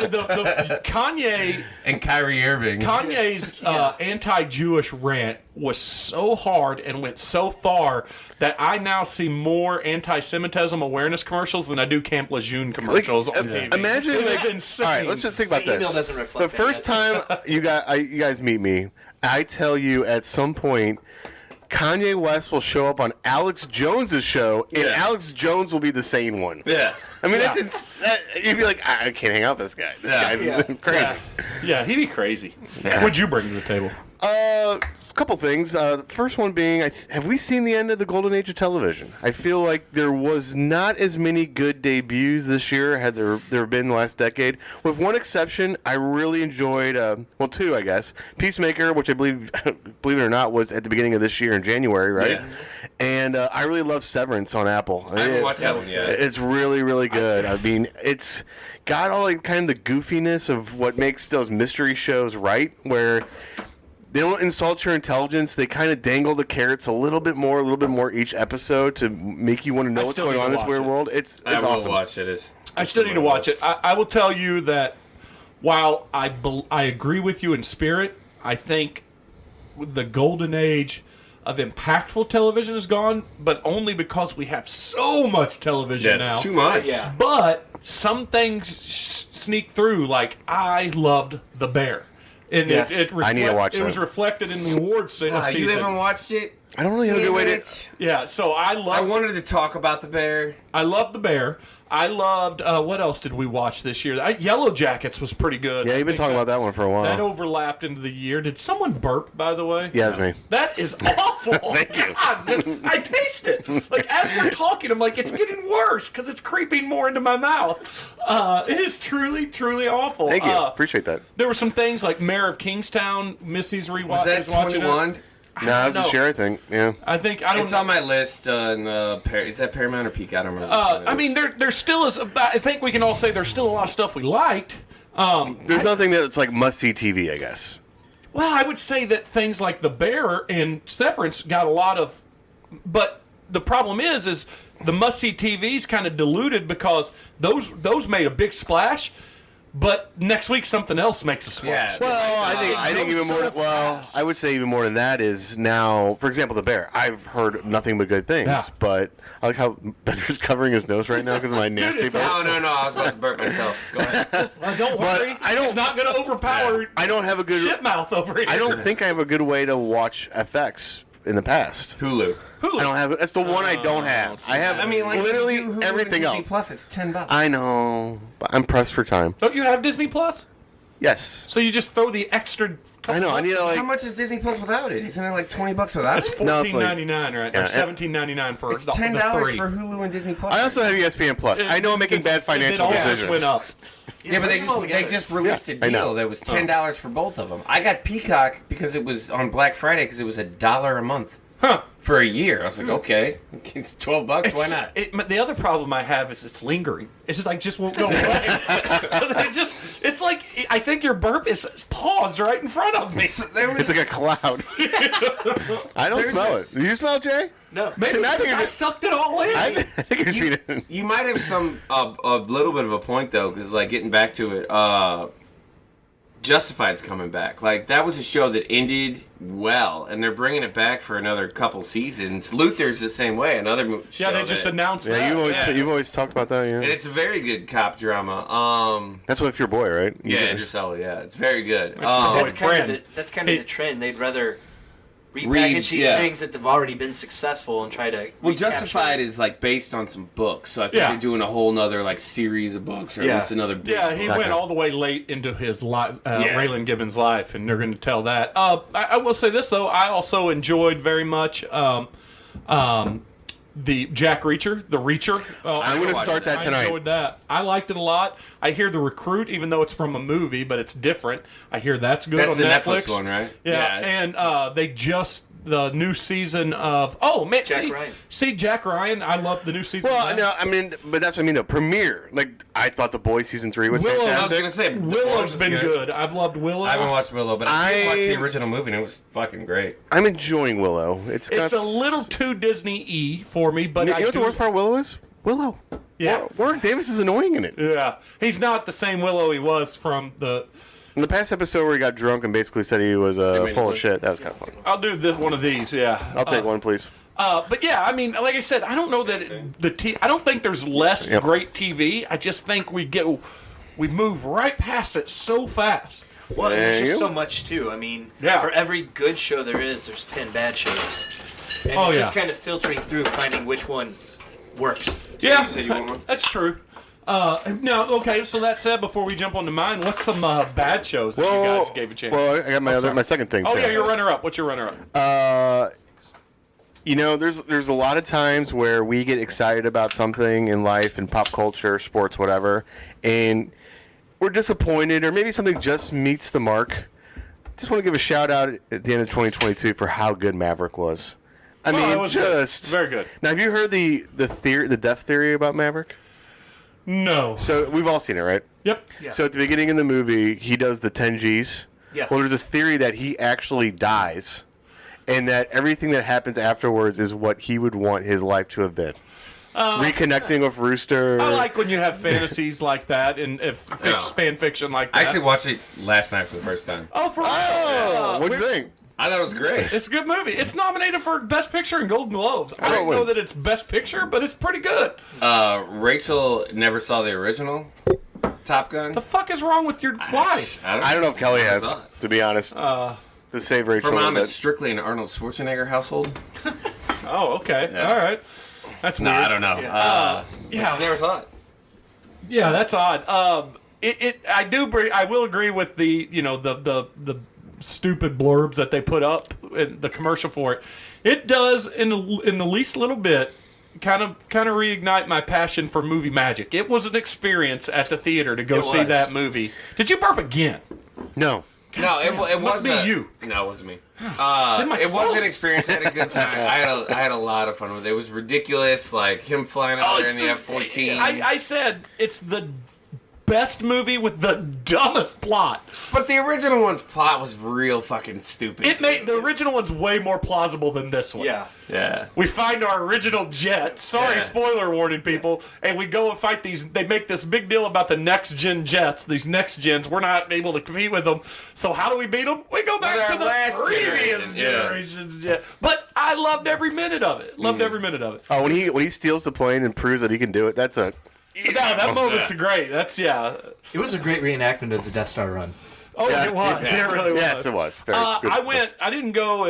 the Kanye and Kyrie Irving. Kanye's anti-Jewish rant was so hard and went so far that I now see more anti-Semitism awareness commercials than I do Camp Lejeune commercials on TV. Imagine, it's insane. All right, let's just think about The this. email doesn't reflect the first time you guys meet me, I tell you at some point, Kanye West will show up on Alex Jones's show, and Alex Jones will be the sane one. Yeah. I mean, you'd be like, I can't hang out with this guy. This guy's crazy. Yeah, he'd be crazy. Yeah. What'd you bring to the table? A couple things. The first one being, have we seen the end of the golden age of television? I feel like there was not as many good debuts this year had there have been the last decade. With one exception, I really enjoyed, two, I guess. Peacemaker, which I believe it or not, was at the beginning of this year in January, right? Yeah. And I really love Severance on Apple. I haven't watched that one yet. It's really, really good. I mean, it's got all like kind of the goofiness of what makes those mystery shows right, where they don't insult your intelligence. They kind of dangle the carrots a little bit more each episode to make you want to know what's going on in this weird world. It's awesome. I will watch it. I still need to watch it. I will tell you that while I agree with you in spirit, I think the golden age of impactful television is gone, but only because we have so much television now. It's too much. Yeah. But some things sneak through. Like I loved The Bear. And Yes. it I need to watch it was that. reflected in the awards season. You haven't watched it? I don't really have a good way to. Yeah, so I I wanted to talk about the bear. I loved The Bear. I loved, what else did we watch this year? Yellow Jackets was pretty good. Yeah, you've been talking about that one for a while. That overlapped into the year. Did someone burp, by the way? Yeah, it's me. That is awful. Thank you. God, I taste it. Like, as we're talking, I'm like, it's getting worse because it's creeping more into my mouth. It is truly, truly awful. Thank you. Appreciate that. There were some things like Mayor of Kingstown. Missy's rewatch. Was that watching 21? it. No, that's No. a share, I think. Yeah. I think, I don't It's know. on my list. Is that Paramount or Peak? I don't remember. I mean, there still is. I think we can all say there's still a lot of stuff we liked. There's nothing that's like must-see TV, I guess. Well, I would say that things like The Bear and Severance got a lot of, but the problem is the must-see TV's kind of diluted because those made a big splash, but next week something else makes a splash. Yeah. Well, I think even more. Well, I would say even more than that is now. For example, The Bear. I've heard nothing but good things, Yeah. but I like how Bender's covering his nose right now because of my nasty it's burp. No. I was about to burp myself. Go ahead. Well, don't worry, I don't- it's not going to overpower I don't have a good. shit mouth over here. I don't think I have a good way to watch FX in the past. Hulu. I don't have. That's the one I don't have. I have. I mean, like literally you do Hulu everything and Disney else. Plus, it's $10. I know, but I'm pressed for time. Don't you have Disney Plus? Yes, So you just throw the extra. I know. I need to How like. much is Disney Plus without it? Isn't it like $20 without It's it? No, it's like- $14.99, right? Yeah, Or $17.99 for It's the $10 three. for Hulu and Disney Plus. I also have ESPN Plus. I know I'm making bad financial it all decisions. just went up. Yeah, but bring them all they together. just released a I know. deal that was $10 for both of them. I got Peacock because it was on Black Friday because it was $1 a month Huh. for a year. I was like, okay, it's $12. Why not? The other problem I have is it's lingering. It's just like just won't go away. It's like I think your burp is paused right in front of me. There was It's like a cloud. I don't smell it. Do you smell it, Jay? No. Maybe I think because you're I just- sucked it all in. I think you're just being. You might have some a little bit of a point though, because like getting back to it, Justified's coming back. Like that was a show that ended well, and they're bringing it back for another couple seasons. Luther's the same way. Another show They just that- announced Yeah, that. you've always talked about that. and Yeah, it's a very good cop drama. that's what your boy, right? Yeah, Andrew Sully. Yeah, it's very good. That's kind friend. of that's kind of Hey. the trend. They'd rather repackage Read- these yeah. things that have already been successful and try to. Well, recapture Justified it. is like based on some books, so I think Yeah. they're doing a whole nother like series of books, or Yeah. at least another. Big Yeah, he book. went all the way late into his Yeah. Raylan Gibbons' life, and they're going to tell that. I will say this though, I also enjoyed very much the Jack Reacher, the Reacher. I'm going to start that I tonight. enjoyed that. I liked it a lot. I hear The Recruit, even though it's from a movie, but it's different. I hear that's good That's on the Netflix. Netflix one, right? Yeah, it's- and they just the new season of Jack Ryan. See Jack Ryan. I love the new season. Well, of that. no, I mean, but that's what I mean. The premiere, like I thought, The Boys season 3 was Willow- I was fantastic. gonna say The Willow's Boys was been good. I've loved Willow. I haven't watched Willow, but I did watch the I- original movie, and it was fucking great. I'm enjoying Willow. It's It's a little too Disney-y for me, but You I know what the do- worst part of Willow is? Willow. Yeah. Warwick Davis is annoying in it. Yeah, he's not the same Willow he was from the. In the past episode where he got drunk and basically said he was made full it of shit, that was kind of funny. I'll do this one of these. Yeah, I'll take one, please. But yeah, I mean, like I said, I don't know that I don't think there's less Yep. great TV. I just think we move right past it so fast. Well, and there's There just you so much too. I mean, Yeah. for every good show there is, there's 10 bad shows, and Oh, it's just yeah. kind of filtering through, finding which one works. Yeah, You said you want one? that's true. No, okay. So that said, before we jump on to mine, what's some bad shows that you guys gave a chance? Well, I got sorry. my second thing. Oh too. yeah, your runner-up. What's your runner-up? You know, there's a lot of times where we get excited about something in life, in pop culture, sports, whatever, and we're disappointed, or maybe something just meets the mark. Just want to give a shout out at the end of 2022 for how good Maverick was. I mean, it was good. just Very good. Now, have you heard the death theory about Maverick? No. So we've all seen it, right? Yep. Yeah. So at the beginning of the movie, he does the 10 Gs. Yeah. Well, there's a theory that he actually dies, and that everything that happens afterwards is what he would want his life to have been. Reconnecting with Rooster. I like when you have fantasies like that and fan fiction like that. I actually watched it last night for the first time. Oh, for real? Oh, what'd you we're- think? I thought it was great. It's a good movie. It's nominated for Best Picture and Golden Globes. I know don't it know wins. that it's Best Picture, but it's pretty good. Rachel never saw the original Top Gun. The fuck is wrong with your wife? I don't know if Kelly has, saw it. to be honest. to save Rachel. Her mom a little is strictly an Arnold Schwarzenegger household. Oh, okay. Yeah. All right. That's No, weird. I don't know. Yeah. Never saw it. Yeah, that's odd. I will agree with the the stupid blurbs that they put up in the commercial for it. It does in the least little bit kind of reignite my passion for movie magic. It was an experience at the theater to go see that movie. Did you burp again? No. No, it must was be you. No, it wasn't me. my It was clothes. an experience. I had a good time. I had a lot of fun with it. It was ridiculous, like him flying out there in the F-14. I said it's the best movie with the dumbest plot. But the original one's plot was real fucking stupid. It made the original one's way more plausible than this one. Yeah. We find our original jet. Sorry, Yeah. spoiler warning, people. And we go and fight these. They make this big deal about the next gen jets. These next gens, we're not able to compete with them. So how do we beat them? We go back With to our the last previous generation, yeah. generation's jet. But I loved every minute of it. Loved every minute of it. Oh, when he steals the plane and proves that he can do it, that's a. No, that moment's great. That's It was a great reenactment of the Death Star run. Oh, Yeah. it was. It really was. Yes, it was. Very good. I didn't go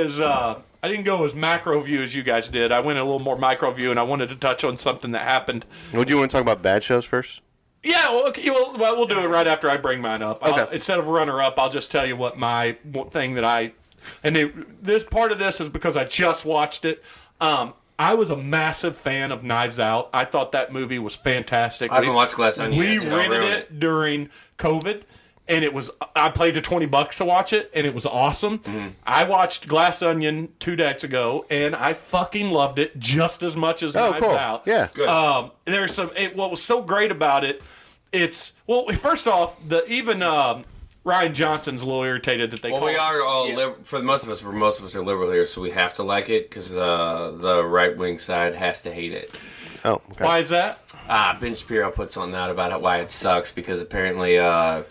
as macro view as you guys did. I went a little more micro view, and I wanted to touch on something that happened. Would you want to talk about bad shows first? Yeah, well, okay, we'll do it right after I bring mine up. Okay. Instead of runner up, I'll just tell you what my thing that I this part of this is because I just watched it. I was a massive fan of Knives Out. I thought that movie was fantastic. I haven't watched Glass Onion We yet, so I'll rented ruin it during COVID, and it was. I paid the $20 to watch it, and it was awesome. I watched Glass Onion 2 days ago, and I fucking loved it just as much as Knives cool. Out. Yeah. Good. There's some. What was so great about it? It's first off, Ryan Johnson's a little irritated that they. Well, we are all for most of us are liberal here, so we have to like it because the right wing side has to hate it. Oh, okay. Why is that? Ben Shapiro put something out about why it sucks because apparently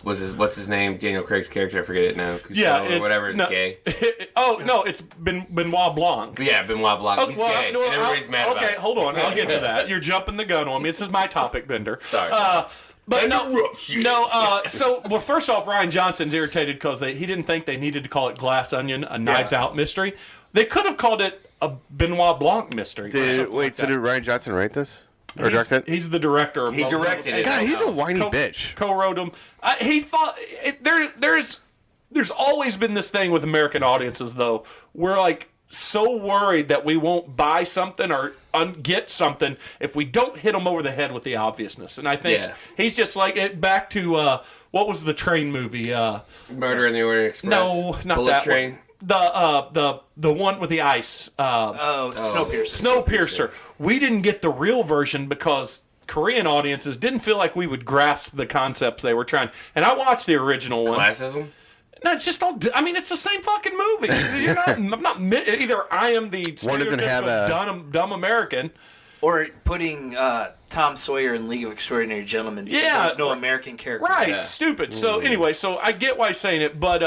what's his name? Daniel Craig's character, I forget it now. Cousteau or whatever is gay. No, it's Benoit Blanc. Yeah, Benoit Blanc. He's gay, and everybody's mad about it. Okay, hold on, I'll get to that. You're jumping the gun on me. This is my topic, Bender. Sorry. But first off, Ryan Johnson's irritated because he didn't think they needed to call it Glass Onion, a Knives Out mystery. They could have called it a Benoit Blanc mystery. Did Ryan Johnson write this? Or direct it? He's the director of He both of directed them. it. God, he's a whiny bitch. Co-wrote them. He thought there's always been this thing with American audiences, though. We're like so worried that we won't buy something or get something if we don't hit them over the head with the obviousness. And I think he's just like it. Back to what was the train movie? Murder in the Orient Express. No, not Bullet that Train. one. The one with the ice. Snowpiercer. Snowpiercer. We didn't get the real version because Korean audiences didn't feel like we would grasp the concepts they were trying. And I watched the original one. Classism. No, it's just all. I mean, it's the same fucking movie. You're not. I'm not. Either I am the stereotypical dumb American, Or putting Tom Sawyer in League of Extraordinary Gentlemen because there's no American character. right? Yeah. Stupid. So anyway, so I get why he's saying it, but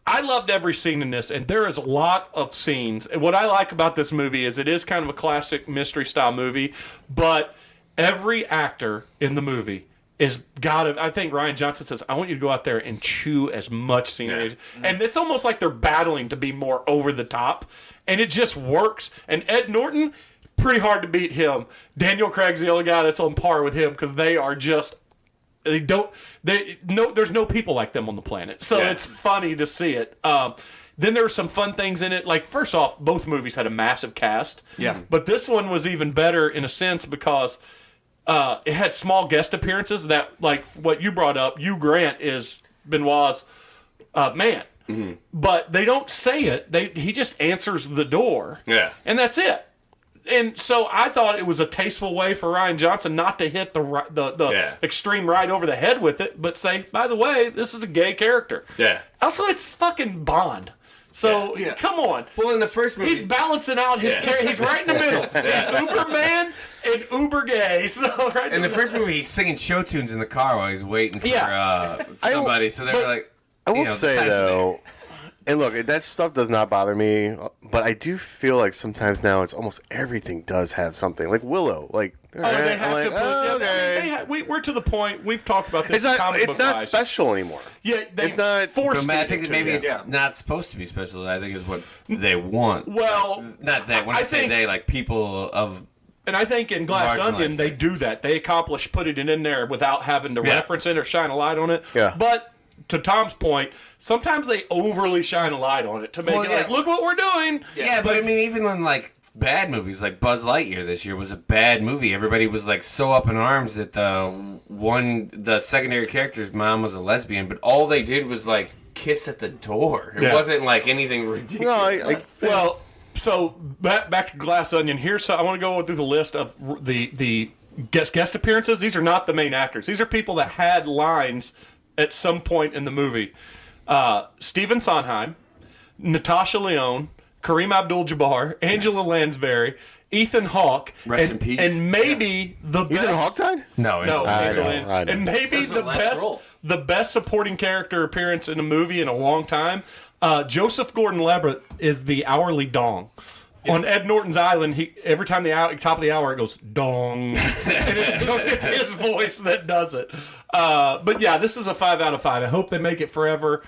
I loved every scene in this, and there is a lot of scenes. And what I like about this movie is it is kind of a classic mystery style movie, but every actor in the movie is I think Ryan Johnson says, I want you to go out there and chew as much scenery. And it's almost like they're battling to be more over the top. And it just works. And Ed Norton, pretty hard to beat him. Daniel Craig's the only guy that's on par with him because they are just there's no people like them on the planet. So it's funny to see it. Then there were some fun things in it. Like, first off, both movies had a massive cast. Yeah. But this one was even better in a sense because it had small guest appearances that, like what you brought up, Hugh Grant is Benoit's man. Mm-hmm. But they don't say it. He just answers the door. Yeah. And that's it. And so I thought it was a tasteful way for Ryan Johnson not to hit the extreme right over the head with it, but say, by the way, this is a gay character. Yeah. Also, it's fucking Bond. So, come on. Well, in the first movie, he's balancing out his character. He's right in the middle. He's uber man and uber gay. So right in the first movie, he's singing show tunes in the car while he's waiting for somebody. So they're like, I will say, though, And look, that stuff does not bother me, but I do feel like sometimes now it's almost everything does have something. Like Willow, like Oh, they have to put. We're to the point. We've talked about this. It's not special anymore. Yeah, it's not. But I think maybe it's not supposed to be special. I think is what they want. Well, not that when I say they, like people of. And I think in Glass Onion they do that. They accomplish putting it in there without having to reference it or shine a light on it. Yeah. But to Tom's point, sometimes they overly shine a light on it to make it like, look what we're doing. Yeah, but I mean, even when like bad movies, like Buzz Lightyear this year was a bad movie. Everybody was like so up in arms that the secondary character's mom was a lesbian, but all they did was like kiss at the door. It wasn't like anything ridiculous. Well, so back to Glass Onion. I want to go through the list of the guest appearances. These are not the main actors. These are people that had lines at some point in the movie. Stephen Sondheim, Natasha Lyonne, Kareem Abdul-Jabbar, Angela Lansbury, Ethan Hawke, Rest in peace. And maybe the best. Ethan Hawke died? No, Angela I know. And maybe the best supporting character appearance in a movie in a long time. Joseph Gordon-Levitt is the hourly dong. On Ed Norton's Island, every time top of the hour it goes dong, and it's his voice that does it. But yeah, this is a 5 out of 5. I hope they make it forever.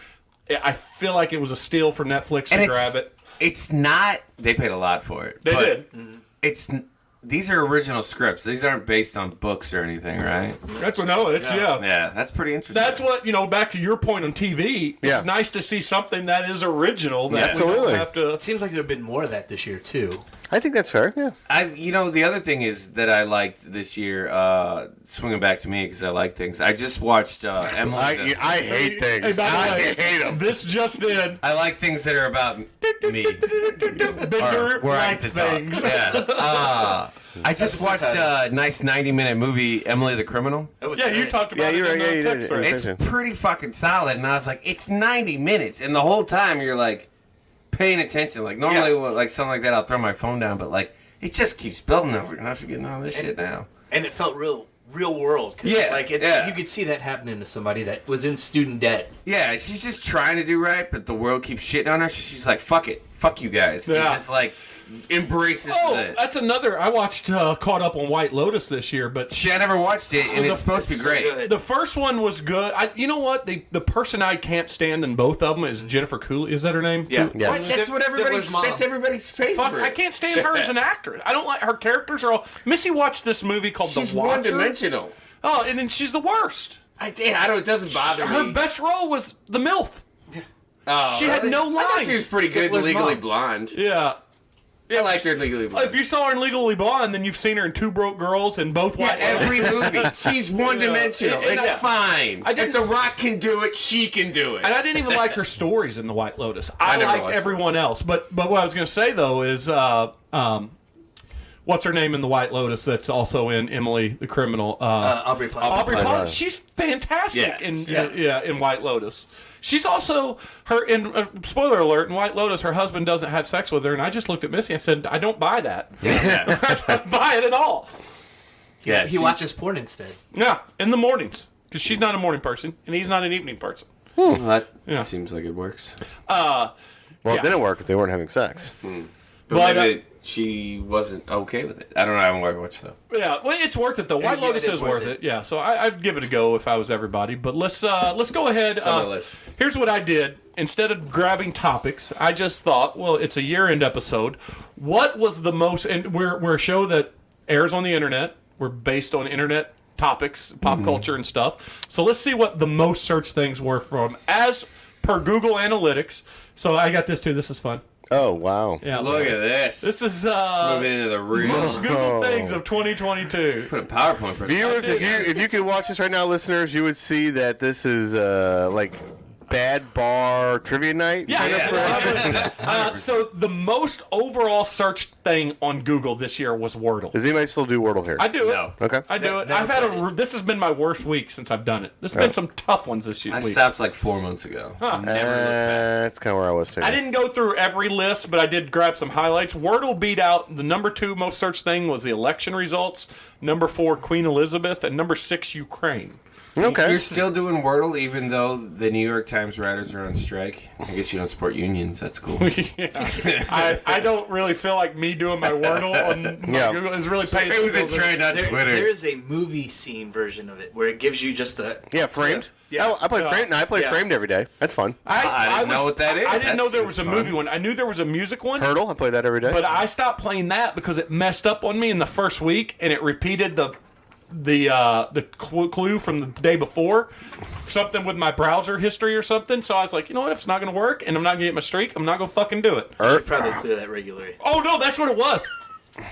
I feel like it was a steal for Netflix to grab it. It's not. They paid a lot for it. They did. It's. These are original scripts. These aren't based on books or anything, right? Yeah, that's pretty interesting. That's what, back to your point on TV, it's nice to see something that is original that we don't have to... It seems like there have been more of that this year, too. I think that's fair, yeah. The other thing is that I liked this year, swinging back to me because I like things. I just watched Emily. I hate things. I hate them. This just in. I like things that are about me. Bigger likes things. Yeah. I just watched a nice 90-minute movie, Emily the Criminal. You talked about it in the text thread. It's pretty fucking solid, and I was like, it's 90 minutes, and the whole time you're like paying attention. Like normally, like something like that, I'll throw my phone down, but like it just keeps building. I was like, I should get all this shit now. And it felt real world. Cause you could see that happening to somebody that was in student debt. Yeah, she's just trying to do right, but the world keeps shitting on her. She's like, fuck it. Fuck you guys. Yeah. And just like embraces it. That's another. I watched Caught Up on White Lotus this year, but I never watched it, and it's supposed to be great. So the first one was good. You know what? The person I can't stand in both of them is Jennifer Coolidge. Is that her name? Yeah. Yes. That's what that's everybody's favorite. Fuck, I can't stand her as an actress. I don't like her characters. Are all. Missy watched this movie called The Watcher. She's one-dimensional. Oh, and then she's the worst. I don't. It doesn't bother me. Her best role was the MILF. Oh, she had no lines. I thought she was pretty good in Legally Blonde. Yeah. I liked her in Legally Blonde. If you saw her in Legally Blonde, then you've seen her in Two Broke Girls and both White every movie. She's one-dimensional. It's fine. If The Rock can do it, she can do it. And I didn't even like her stories in The White Lotus. I liked everyone else. But what I was going to say, though, is what's her name in The White Lotus that's also in Emily the Criminal? Aubrey Plaza. Aubrey Plaza. She's fantastic in White Lotus. She's also spoiler alert, in White Lotus, her husband doesn't have sex with her, and I just looked at Missy and said, I don't buy that. Yeah. I don't buy it at all. He watches porn instead. Yeah, in the mornings, because she's not a morning person, and he's not an evening person. Well, that seems like it works. Well, it didn't work if they weren't having sex. But maybe she wasn't okay with it. I don't know. I haven't watched though. Yeah, well, it's worth it though. White Lotus is worth it. Yeah, so I'd give it a go if I was everybody. But let's go ahead. It's on the list. Here's what I did. Instead of grabbing topics, I just thought, well, it's a year-end episode. What was the most? And we're a show that airs on the internet. We're based on internet topics, pop culture, and stuff. So let's see what the most searched things were from as per Google Analytics. So I got this too. This is fun. Oh, wow. Yeah, Look at this. This is moving into the real. most Google things of 2022. Put a PowerPoint for viewers. If you could watch this right now, listeners, you would see that this is like bad bar trivia night. So the most overall searched thing on Google this year was Wordle. Does anybody still do Wordle here? I do it. No. Okay. I do it. I've had this has been my worst week since I've done it. There's been some tough ones this year. I stopped like 4 months ago. That's kind of where I was too. I didn't go through every list, but I did grab some highlights. Wordle beat out the number 2 most searched thing was the election results. Number 4, Queen Elizabeth, and number 6, Ukraine. Okay. You're still doing Wordle even though the New York Times Times riders are on strike. I guess you don't support unions. That's cool. I don't really feel like me doing my Wordle on my Google is really paying. It was a trend on Twitter. There is a movie scene version of it where it gives you just a Framed. Yeah. I play Framed. I play Framed every day. That's fun. I didn't know what that is. I didn't know there was seems a fun. movie one. I knew there was a music one. Hurdle. I play that every day. But I stopped playing that because it messed up on me in the first week, and it repeated the clue from the day before, something with my browser history or something. So I was like, you know what? If it's not going to work, and I'm not going to get my streak, I'm not going to fucking do it. You should probably clear that regularly. Oh no, that's what it was.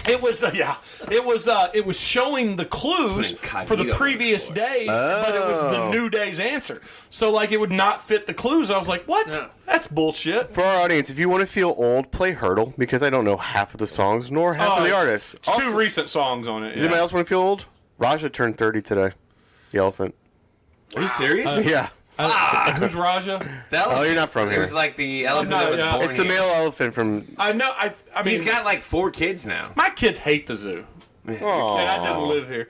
It was it was showing the clues for the previous days, but it was the new day's answer. So like it would not fit the clues. I was like, what? No. That's bullshit. For our audience, if you want to feel old, play Hurdle, because I don't know half of the songs nor half of the artists. It's two recent songs on it. Does anybody else want to feel old? Raja turned 30 today. The elephant. Are you serious? Yeah. Who's Raja? Oh, you're not from It here. was like the elephant No, that was yeah. born It's the here. male elephant from. I know. I mean, He's got like 4 kids now. my kids hate the zoo. Oh. And I didn't live here.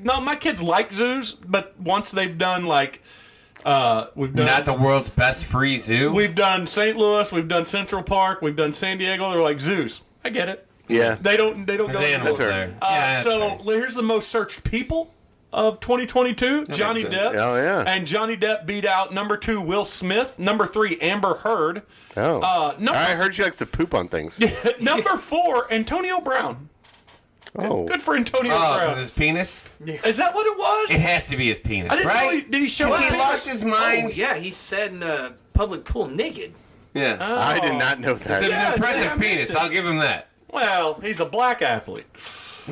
My kids like zoos, but once they've done like, we've done Not the world's best free zoo. we've done St. Louis, we've done Central Park, we've done San Diego. They're like zoos. I get it. Yeah. They don't go. There's animals fair. there. Yeah, that's So fair. here's the most searched people of 2022: Johnny sense. Depp. Oh, yeah. And Johnny Depp beat out number 2 Will Smith, number 3 Amber Heard, Oh. number I heard she likes to poop on things. number 4 Antonio Brown. Oh. Good for Antonio Oh, Brown. because his penis? Is that what it was? It has to be his penis, I didn't know. right? Did he show Because up? he lost his mind. Oh, yeah, he said in a public pool naked. Yeah. I did not know It's that. an Yeah, impressive see, I missed penis. it. I'll give him that. Well, he's a black athlete.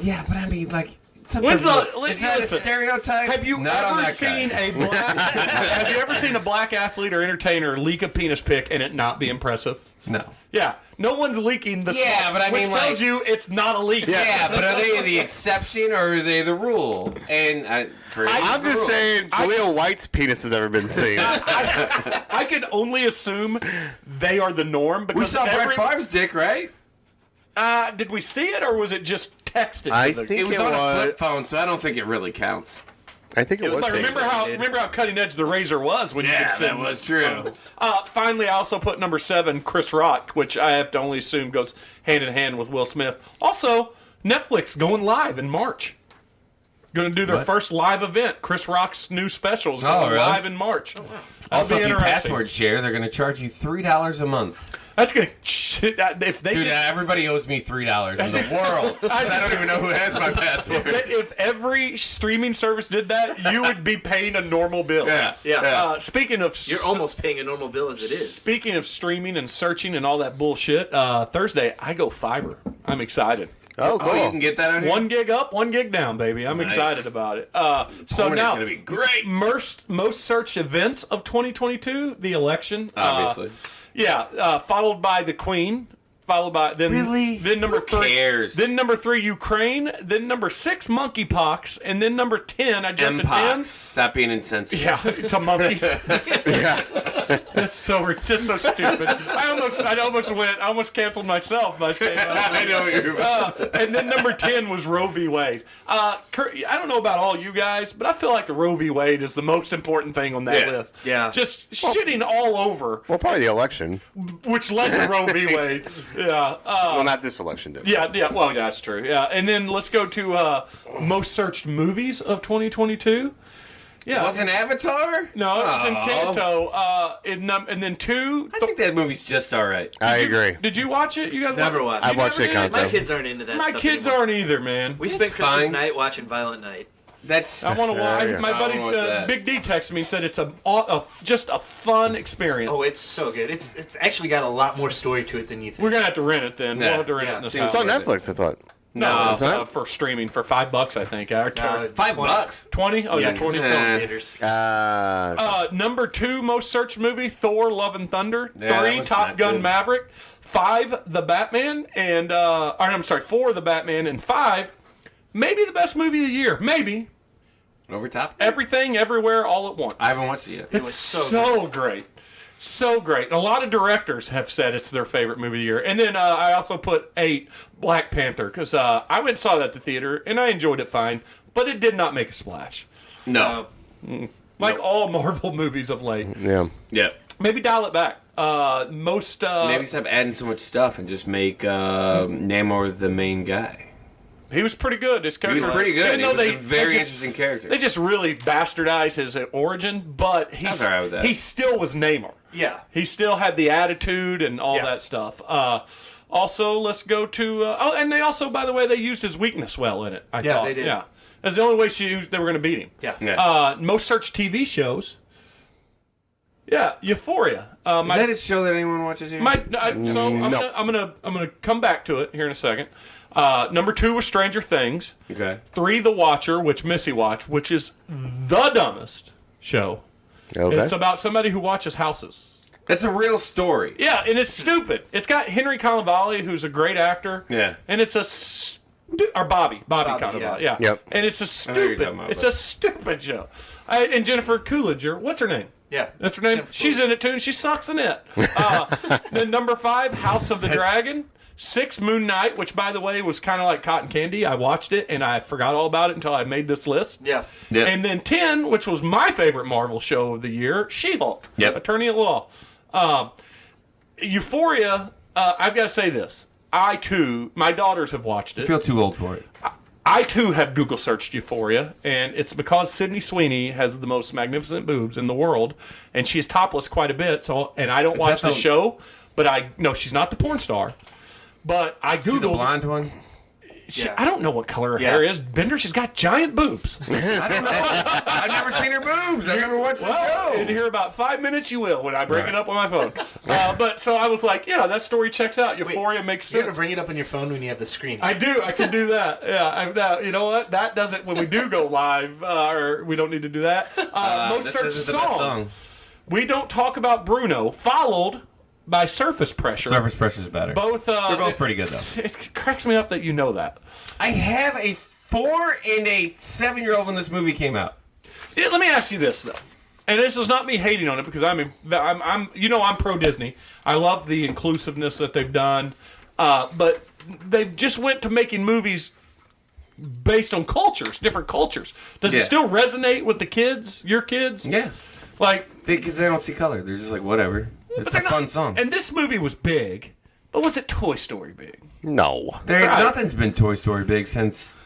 Yeah, but I mean, like, When's the- is that listen, a stereotype? Have you Not on ever that guy. seen a black? Have you ever seen a black athlete or entertainer leak a penis pic and it not be impressive? No. Yeah, no one's leaking the Yeah, stuff, but I which mean, tells like- you it's not a leak. Yeah, but are they the exception or are they the rule? And I'm just saying, Khalil White's penis has never been seen. I can only assume they are the norm because we saw Brett Favre's dick, right? did we see it or was it just texted? I to the- think It was it on a was. flip phone, so I don't think it really counts. I think it It was was. like seen. remember how cutting edge the razor was when you could send that was true. Finally, I also put number 7, Chris Rock, which I have to only assume goes hand in hand with Will Smith. Also, Netflix going live in March. Going to do their first live event. Chris Rock's new special is going really? live in March. That'll Also, be if you interesting. password share, they're going to charge you $3 a month. That's going to if they Dude, could- everybody owes me $3 in That's the world. 'Cause I don't even know who has my password. if every streaming service did that, you would be paying a normal bill. Yeah. Speaking of You're almost paying a normal bill as it is. Speaking of streaming and searching and all that bullshit, Thursday I go fiber. I'm excited. Oh, cool. Oh, you can get that on here? 1 gig up, 1 gig down, baby. I'm excited about it. So Porn is now, gonna be great. most searched events of 2022, the election, Obviously. followed by the Queen, followed by then Really? then number Who 3, cares? then number 3 Ukraine, then number 6 monkeypox, and then number 10 I jumped to 10. Mpox. Stop being insensitive. Yeah, to monkeys. It's just so stupid. I almost canceled myself by saying that. I know what you're about. And then number 10 was Roe v. Wade. I don't know about all you guys, but I feel like the Roe v. Wade is the most important thing on that Yeah. list. Yeah. Just shitting all over, Well, probably the election. which led to Roe v. Wade. Yeah. Well, not this election did. Yeah, well, yeah, that's true. Yeah, and then let's go to most searched movies of 2022. Yeah. Wasn't Avatar? No, it was Oh. Encanto. And then 2. I think that movie's just all right. I agree. Did you watch it? You guys Never watch- watched it. You I've watched never it, did? Conte. My kids aren't into that My stuff kids anymore. aren't either, man. We spent It's Christmas fine. night watching Violent Night. That's. I want to watch. yeah. My buddy I wanna watch that. Big D texted me and said it's just a fun experience. Oh, it's so good. It's actually got a lot more story to it than you think. We're gonna have to rent it then. Yeah. We'll have to rent Yeah, it in this seems house. It's on Netflix, I thought. No, it's not? for streaming for $5, I think. Or $5. 20? Oh, Yeah, yeah, 'cause 20. it's still in theaters. Number 2 most searched movie, Thor: Love and Thunder. Yeah, 3, that was Top not Gun: good. Maverick. 5, The Batman, and 4, The Batman, and 5, maybe the best movie of the year. Maybe Over top? Everything, Everywhere, All at Once. I haven't watched it yet. It's was so so great. So great. And a lot of directors have said it's their favorite movie of the year. And then I also put 8, Black Panther, because I went and saw that at the theater, and I enjoyed it fine, but it did not make a splash. No. Like all Marvel movies of late. Yeah. Yeah. Maybe dial it back. Maybe stop adding so much stuff and just make Namor the main guy. He was pretty good. His He character was pretty good. Even though He was a very interesting character. They just really bastardized his origin, but I was all right with that. he still was Namor. Yeah. He still had the attitude and all Yeah. that stuff. Also, let's go to... and they also, by the way, they used his weakness well in it, I Yeah, thought. they did. Yeah. That's the only way they were going to beat him. Yeah. Yeah. Most searched TV shows. Yeah, Euphoria. Is that a show that anyone watches here? I'm gonna come back to it here in a second. Number 2 was Stranger Things. Okay. 3, The Watcher, which Missy watched, which is the dumbest show. Okay. It's about somebody who watches houses. That's a real story. Yeah, and it's stupid. It's got Henry Cannavale, who's a great actor. Yeah. And it's or Bobby Cannavale. Yeah. Yep. And it's know what you're talking about, a stupid show. And Jennifer Coolidge, what's her name? Yeah. That's her name. Jennifer She's in it too, and she sucks in it. Then number 5, House of the Dragon. 6, Moon Knight, which, by the way, was kind of like cotton candy. I watched it, and I forgot all about it until I made this list. Yeah. Yep. And then 10, which was my favorite Marvel show of the year, She-Hulk. Yep. Attorney at Law. Euphoria, I've got to say this. I, too, my daughters have watched I it. feel too old for it. I, too, have Google searched Euphoria, and it's because Sydney Sweeney has the most magnificent boobs in the world, and she's topless quite a bit, and I don't watch that the the- show, but no, she's not the porn star. But I See the Googled. blonde one? Yeah. I don't know what color her Yeah. hair is. Bender, she's got giant boobs. I don't know. I've never seen her boobs. I've never watched the Well, in show. here about 5 minutes, you will when I bring it Right. up on my phone. But so I was like, yeah, that story checks out. Euphoria makes You're gonna sense. bring it up on your phone when you have the screen. I do. I can do that. Yeah. You know what? That doesn't when we do go live, or we don't need to do that. Most This searched is the best song. song. We don't talk about Bruno, followed by Surface Pressure. Surface Pressure's better. Both. They're both pretty good, though. It cracks me up that you know that. I have a 4 and a 7-year-old when this movie came out. Yeah, let me ask you this though, and this is not me hating on it because I'm pro Disney. I love the inclusiveness that they've done, but they've just went to making movies based on cultures, different cultures. Does it Yeah. still resonate with the kids, your kids? Yeah. Like, Because they don't see color. They're just like, whatever. It's a they're not- fun song. And this movie was big, but was it Toy Story big? No. Nothing's been Toy Story big since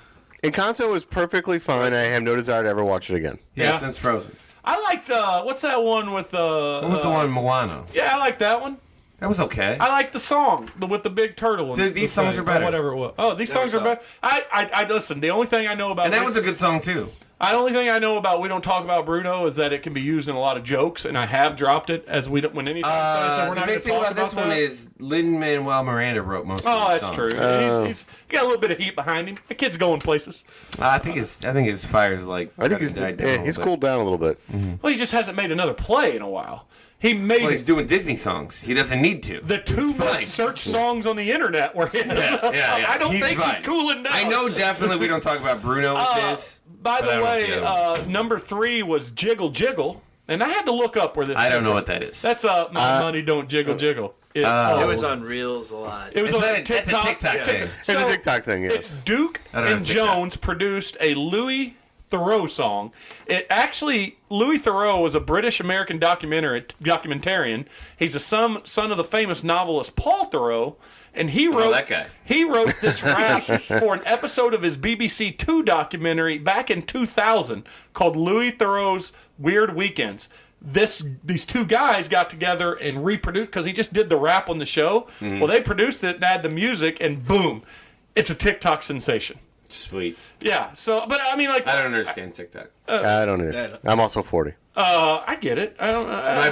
Encanto was perfectly fine. I have no desire to ever watch it again. Yeah. since Frozen. I liked what's that one with What was the one, Moana? Yeah, I like that one. That was okay. I like the song with the big turtle. And These the songs thing, are better. or whatever it was. Oh, these songs are Never better. I listen. The only thing I know about And that was a good song, too. The only thing I know about We Don't Talk About Bruno is that it can be used in a lot of jokes, and I have dropped it as we don't. When anytime somebody said we're The not going big to thing talk about this about one that. is Lin-Manuel Miranda wrote most of Oh, the that's songs. true. He's got a little bit of heat behind him. The kid's going places. I think his fire's like. I think he's died down a he's little bit. cooled down a little bit. Well, he just hasn't made another play in a while. He made Well, he's doing Disney songs. He doesn't need to. the 2 fine. most searched songs on the internet were his. Yeah. I don't He's think he's fine. cooling down. I know definitely We Don't Talk About Bruno is his. By but I the don't know way, the other ones. number 3 was Jiggle Jiggle, and I had to look up where this. I don't came know from. what that is. That's My Money Don't Jiggle Jiggle. It was on Reels a lot. It was on That's a TikTok thing. It's a TikTok thing, yes. It's Duke I don't and have TikTok. Jones produced a Louis Theroux song. Louis Theroux was a British-American documentarian. He's a son of the famous novelist Paul Theroux, and he wrote that guy. He wrote this rap for an episode of his BBC Two documentary back in 2000 called Louis Theroux's Weird Weekends. These 2 guys got together and reproduced because he just did the rap on the show. Mm-hmm. Well, they produced it and had the music, and boom, it's a TikTok sensation. Sweet. Yeah. So, but I mean, like, I don't understand TikTok. I don't either. I'm also 40. I get it. I don't. My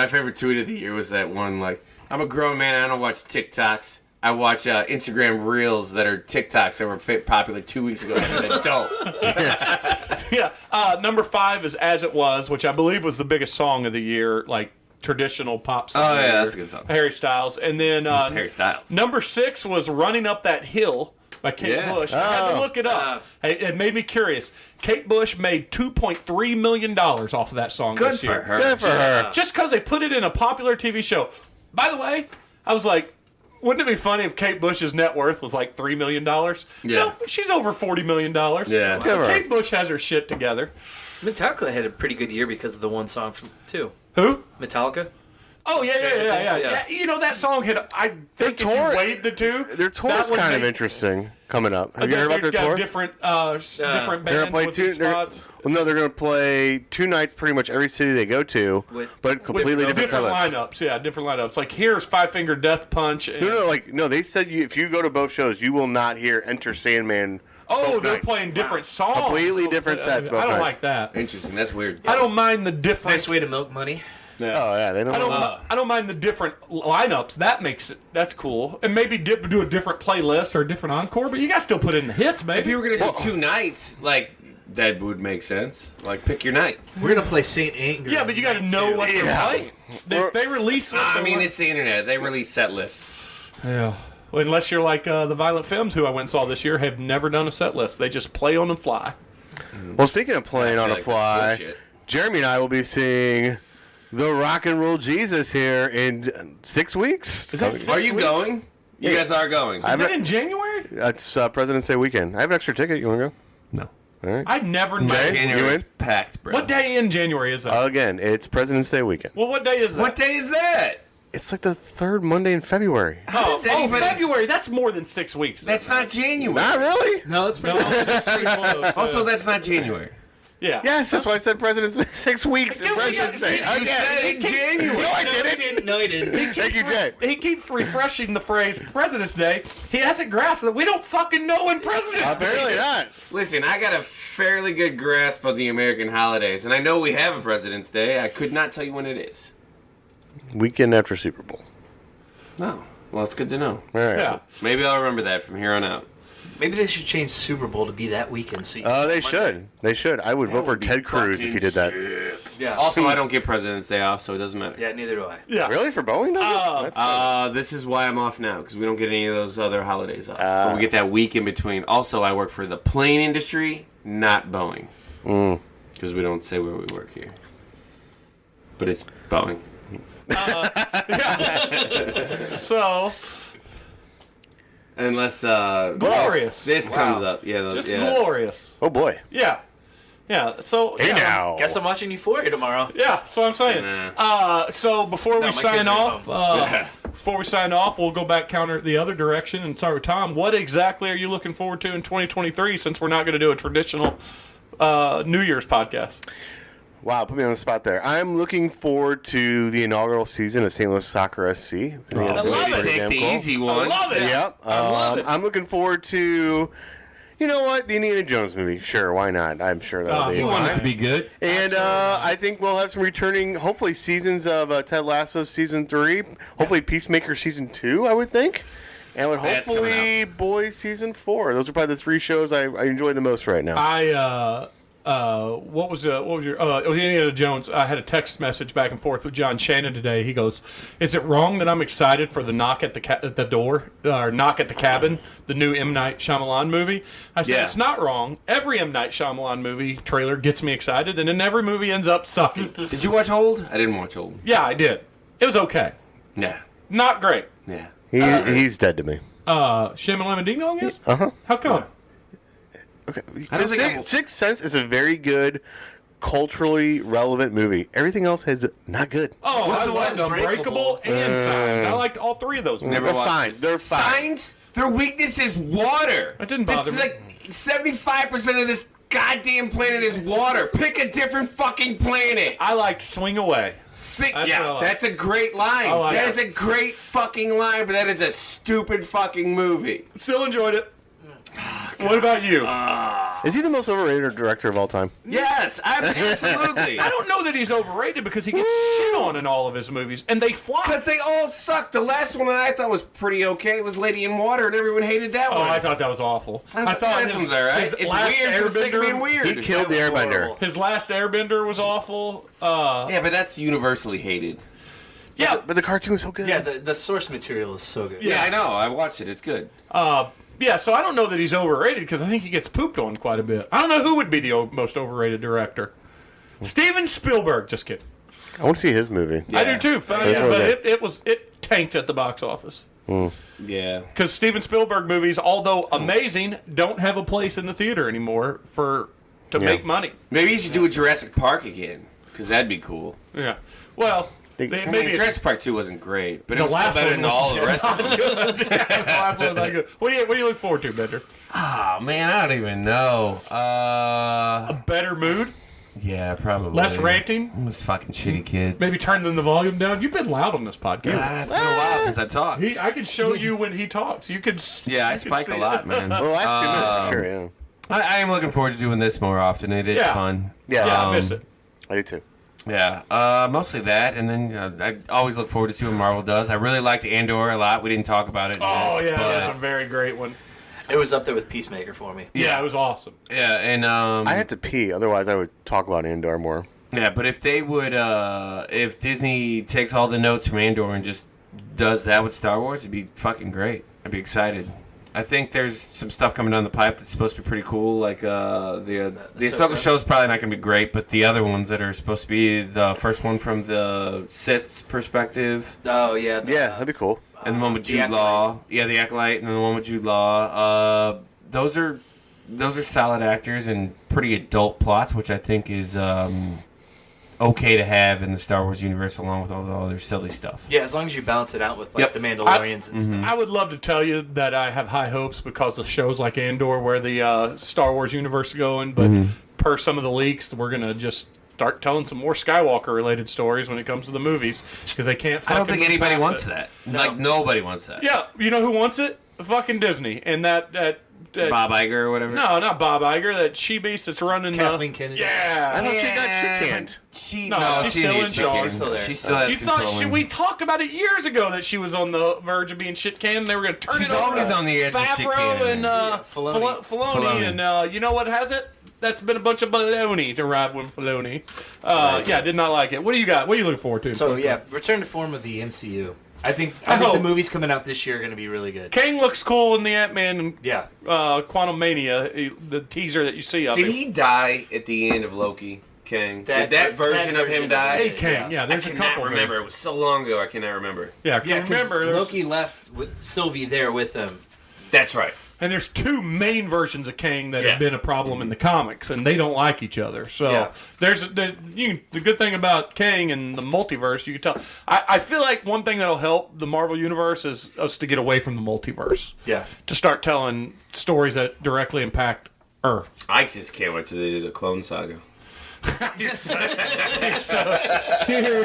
favorite tweet of the year was that one like, I'm a grown man. I don't watch TikToks. I watch Instagram Reels that are TikToks that were popular 2 weeks ago as an adult. Yeah. Number 5 is As It Was, which I believe was the biggest song of the year, like traditional pop song. Oh, of the yeah, year. that's a good song. Harry Styles, and then It's Harry Styles. number 6 was Running Up That Hill by Kate Yeah. Bush. I had to look it up. It made me curious. Kate Bush made $2.3 million off of that song Good this for year. her. Good for her. Just because they put it in a popular TV show. By the way, I was like, wouldn't it be funny if Kate Bush's net worth was like $3 million? Yeah. No, she's over $40 million. Yeah. So Good for her. Kate Bush has her shit together. Metallica had a pretty good year because of the one song from 2. Who? Metallica. Oh yeah. You know that song had. I think if you tour- weighed the two, Their tour that is would kind of make- interesting coming up. Have you heard about their They've got tour? different They're bands gonna play with two. these spots. Well, no, they're gonna play 2 nights, pretty much every city they go to, but completely different sets. lineups. Yeah, different lineups. Like here's Five Finger Death Punch. And, No. They said if you go to both shows, you will not hear Enter Sandman. oh, they're nights. playing different songs. Completely different sets both I don't nights. like that. Interesting. That's weird. I don't mind the different. Nice way to milk money. Oh yeah, they don't. I don't mind the different lineups. That's cool. And maybe do a different playlist or a different encore, but you guys still put in the hits, If maybe. you were gonna do 2 nights, like that would make sense. Like pick your night. We're gonna play Saint Anger. Yeah, but you got to know what they're playing. If they release. what I they mean, want- it's the internet. They release set lists. yeah. Well, unless you're like the Violent Femmes, who I went and saw this year, have never done a set list. They just play on the fly. Well, speaking of playing I on feel a like fly, that's bullshit. Jeremy and I will be seeing the Rock and Roll Jesus here in 6 weeks. Is that 6 Are you weeks? going? You guys are going. Is that in January? That's President's Day weekend. I have an extra ticket. You want to go? No. All right. I never knew. Jay? January You is packed, bro. What day in January is that? Again, it's President's Day weekend. Well, what day is that? What day is that? It's like the 3rd Monday in February. does anybody- February. That's more than 6 weeks. That's not January. Not really. No, it's pretty much 6 weeks. So. Also, that's not January. Yeah. Yes, that's why I said President's Day. 6 weeks in Yeah, President's Day. you said in January. No, I didn't. No, he didn't. Thank you, Jay. He keeps refreshing the phrase President's Day. He hasn't grasped that we don't fucking know when President's Day Apparently is. not. Listen, I got a fairly good grasp of the American holidays, and I know we have a President's Day. I could not tell you when it is. Weekend after Super Bowl. No. Well, it's good to know. All right. Yeah. Maybe I'll remember that from here on out. Maybe they should change Super Bowl to be that weekend. So you They should. They should. I would vote for Ted Cruz if he did that. Yeah. Also, I don't get President's Day off, so it doesn't matter. Yeah, neither do I. Yeah. Really? For Boeing? That's This is why I'm off now, because we don't get any of those other holidays off. But we get that week in between. Also, I work for the plane industry, not Boeing. Because we don't say where we work here. But it's Boeing. So, Unless Glorious. this comes up. Yeah, just yeah. glorious. Oh, boy. Yeah. Yeah. So, Hey, yeah. now. Guess I'm watching Euphoria tomorrow. Yeah, so I'm saying. So before we my sign kids are off, home. before we sign off, we'll go back counter the other direction and start with Tom. What exactly are you looking forward to in 2023? Since we're not going to do a traditional New Year's podcast. Wow, put me on the spot there. I'm looking forward to the inaugural season of St. Louis Soccer SC. I think that's I gonna love be it. pretty Take damn the cool. easy I one. love it. Yep. I love it. I'm looking forward to, you know what, the Indiana Jones movie. Sure, why not? I'm sure that'll be you want fine. it to be good. And I think we'll have some returning, hopefully, seasons of Ted Lasso Season 3. Hopefully, Peacemaker Season 2, I would think. And That's coming hopefully, Boys Season 4. Those are probably the 3 shows I enjoy the most right now. What was your it was Indiana Jones. I had a text message back and forth with John Shannon today. He goes, "Is it wrong that I'm excited for the knock at the door or knock at the cabin, the new M. Night Shyamalan movie?" I said, Yeah. "It's not wrong. Every M. Night Shyamalan movie trailer gets me excited, and then every movie ends up sucking." Did you watch Old? I didn't watch Old. Yeah, I did. It was okay. Yeah. Not great. Yeah. He's dead to me. Shyamalan Ding Dong is? Uh-huh. How come? Okay. I don't think I- Sixth Sense is a very good, culturally relevant movie. Everything else has not good. Oh, What's I the liked one? Unbreakable and Signs. I liked all three of those movies. Never They're watched fine. it. They're fine. Signs? Their weakness is water. That didn't bother It's me. like 75% of this goddamn planet is water. Pick a different fucking planet. I liked Swing Away. Think, That's what I yeah, like. that's a great line. I like That it. is a great fucking line, but that is a stupid fucking movie. Still enjoyed it. What about you? Is he the most overrated director of all time? Yes, absolutely. I don't know that he's overrated because he gets shit on in all of his movies, and they flop. Because they all suck. The last one that I thought was pretty okay was Lady in Water, and everyone hated that Oh, one. I thought that was awful. I thought this his, one's alright. his It's last weird for the sake of being Airbender, weird. He killed the That was Airbender. horrible. his last Airbender was awful. Yeah, but that's universally hated. Yeah, But the cartoon was so good. Yeah, the source material is so good. Yeah, I know. I watched it. It's good. yeah. So I don't know that he's overrated because I think he gets pooped on quite a bit. I don't know who would be the most overrated director. Steven Spielberg. Just kidding. I want to see his movie. I Yeah. do too. But really it tanked at the box office. Yeah. Because Steven Spielberg movies, although amazing, don't have a place in the theater anymore to make money. Maybe you should do a Jurassic Park again, because that'd be cool. Yeah. Well, Maybe Jurassic Park 2 wasn't great, but it the was last still better one than was all the rest of them. good. Yeah, the last one was not good. What do you look forward to, Bender? Oh, man, I don't even know. A better mood, Yeah, probably. less ranting. Those fucking shitty kids. Maybe turn the volume down. You've been loud on this podcast. It's been a while since I talked. I can show you when he talks. You could. Yeah, I you could spike see a it. lot, man. Well, the last 2 minutes, for sure, yeah. I am looking forward to doing this more often. It is Yeah. fun. Yeah. Yeah, I miss it. I do too. Yeah, mostly that, and then I always look forward to see what Marvel does. I really liked Andor a lot. We didn't talk about it. In Oh this, yeah, but, that's a very great one. It was up there with Peacemaker for me. Yeah, it was awesome. yeah, and I had to pee, otherwise I would talk about Andor more. yeah, but if they would, if Disney takes all the notes from Andor and just does that with Star Wars, it'd be fucking great. I'd be excited. I think there's some stuff coming down the pipe that's supposed to be pretty cool. Like the Ahsoka show's probably not going to be great, but the other ones that are supposed to be the first one from the Sith's perspective, Oh yeah. Yeah, that'd be cool. and the one with The Jude Acolyte. Law, yeah, the Acolyte, and then the one with Jude Law. Those are solid actors and pretty adult plots, which I think is okay to have in the Star Wars universe, along with all the other silly stuff. Yeah, as long as you balance it out with like Yep. the Mandalorians and stuff. I would love to tell you that I have high hopes because of shows like Andor, where the Star Wars universe is going. But per some of the leaks, we're gonna just start telling some more Skywalker-related stories when it comes to the movies because they can't. I don't fucking think anybody pass wants it. that. No. Like nobody wants that. Yeah, you know who wants it? Fucking Disney and that Bob Iger or whatever. No, not Bob Iger. That she-beast that's running. Kathleen Kennedy. I Yeah. thought she got shit canned. She's still in charge. She's still there. She still has You thought control. we talked about it years ago that she was on the verge of being shit canned. They were going to turn She's it over always to on the edge of shit Favreau canning. and Filoni. Filoni. And you know what has it? That's been a bunch of baloney to ride with Filoni. Yeah, I did not like it. What do you got? What are you looking forward to? So yeah, return to form of the MCU. I think hope. the movies coming out this year are going to be really good. Kang looks cool in the Ant-Man Yeah. Quantum Mania, the teaser that you see of Did him. he die at the end of Loki? Kang. That- Did that version that of him version die? of Hey, it. Kang. Yeah, there's I a cannot couple. remember. It was so long ago. I cannot remember. Yeah, Yeah, because remember. Loki left with Sylvie there with him. That's right. And there's two main versions of Kang that Yeah. have been a problem in the comics, and they don't like each other. So Yeah. there's the good thing about Kang and the multiverse. You can tell. I feel like one thing that'll help the Marvel universe is us to get away from the multiverse. Yeah. To start telling stories that directly impact Earth. I just can't wait till they do the Clone Saga. You're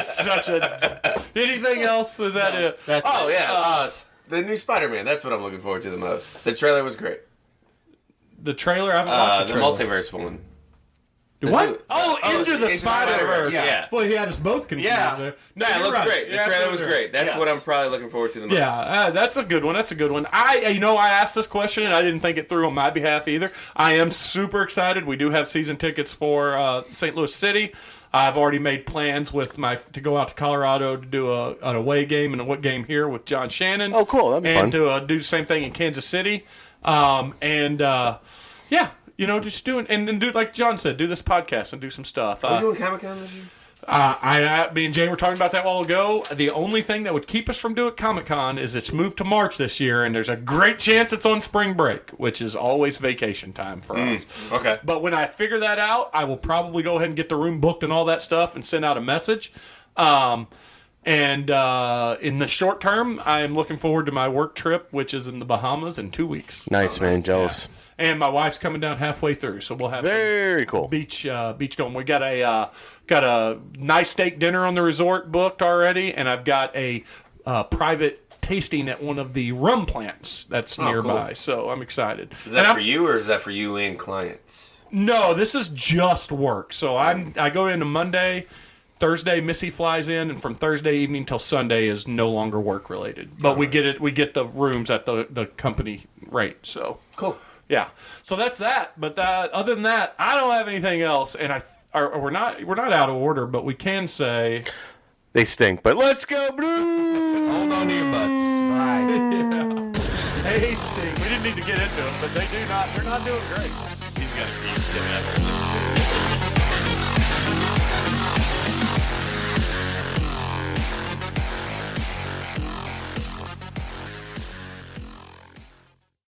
such a. Anything else? Is that it? That's Oh yeah, the new Spider-Man. That's what I'm looking forward to the most. The trailer was great. The trailer. I haven't watched The the trailer. multiverse one. What? Oh, Into the Into the Spider-Verse. Spider-Verse, yeah. Well, he had us both confused Yeah. there. No, Yeah, it you're looked right. great. The You're trailer was absolutely great. That's Yes. what I'm probably looking forward to the most. Yeah, that's a good one. That's a good one. I asked this question and I didn't think it through on my behalf either. I am super excited. We do have season tickets for St. Louis City. I've already made plans with to go out to Colorado to do an away game and a game here with John Shannon. Oh, cool. That'd be and fun. to do the same thing in Kansas City. Yeah, just doing and do like John said, do this podcast and do some stuff. Are we doing Comic-Con this year? Me and Jay were talking about that a while ago. The only thing that would keep us from doing Comic-Con is it's moved to March this year, and there's a great chance it's on spring break, which is always vacation time for us. Okay. But when I figure that out, I will probably go ahead and get the room booked and all that stuff and send out a message. And in the short term, I am looking forward to my work trip, which is in the Bahamas in 2 weeks. Nice, man. Jealous. And my wife's coming down halfway through, so we'll have some Very cool. beach going. We got a nice steak dinner on the resort booked already, and I've got a private tasting at one of the rum plants that's nearby. Cool. So I'm excited. Is that for you or is that for you and clients? No, this is just work. So I go into Monday. Thursday, Missy flies in, and from Thursday evening till Sunday is no longer work related. But we get the rooms at the company rate. So Cool. yeah, so that's that. But other than that, I don't have anything else. And we're not out of order, but we can say They stink, but let's go, Blue! Hold on to your butts. hey, stink. We didn't need to get into it, but they're not doing great. He's got a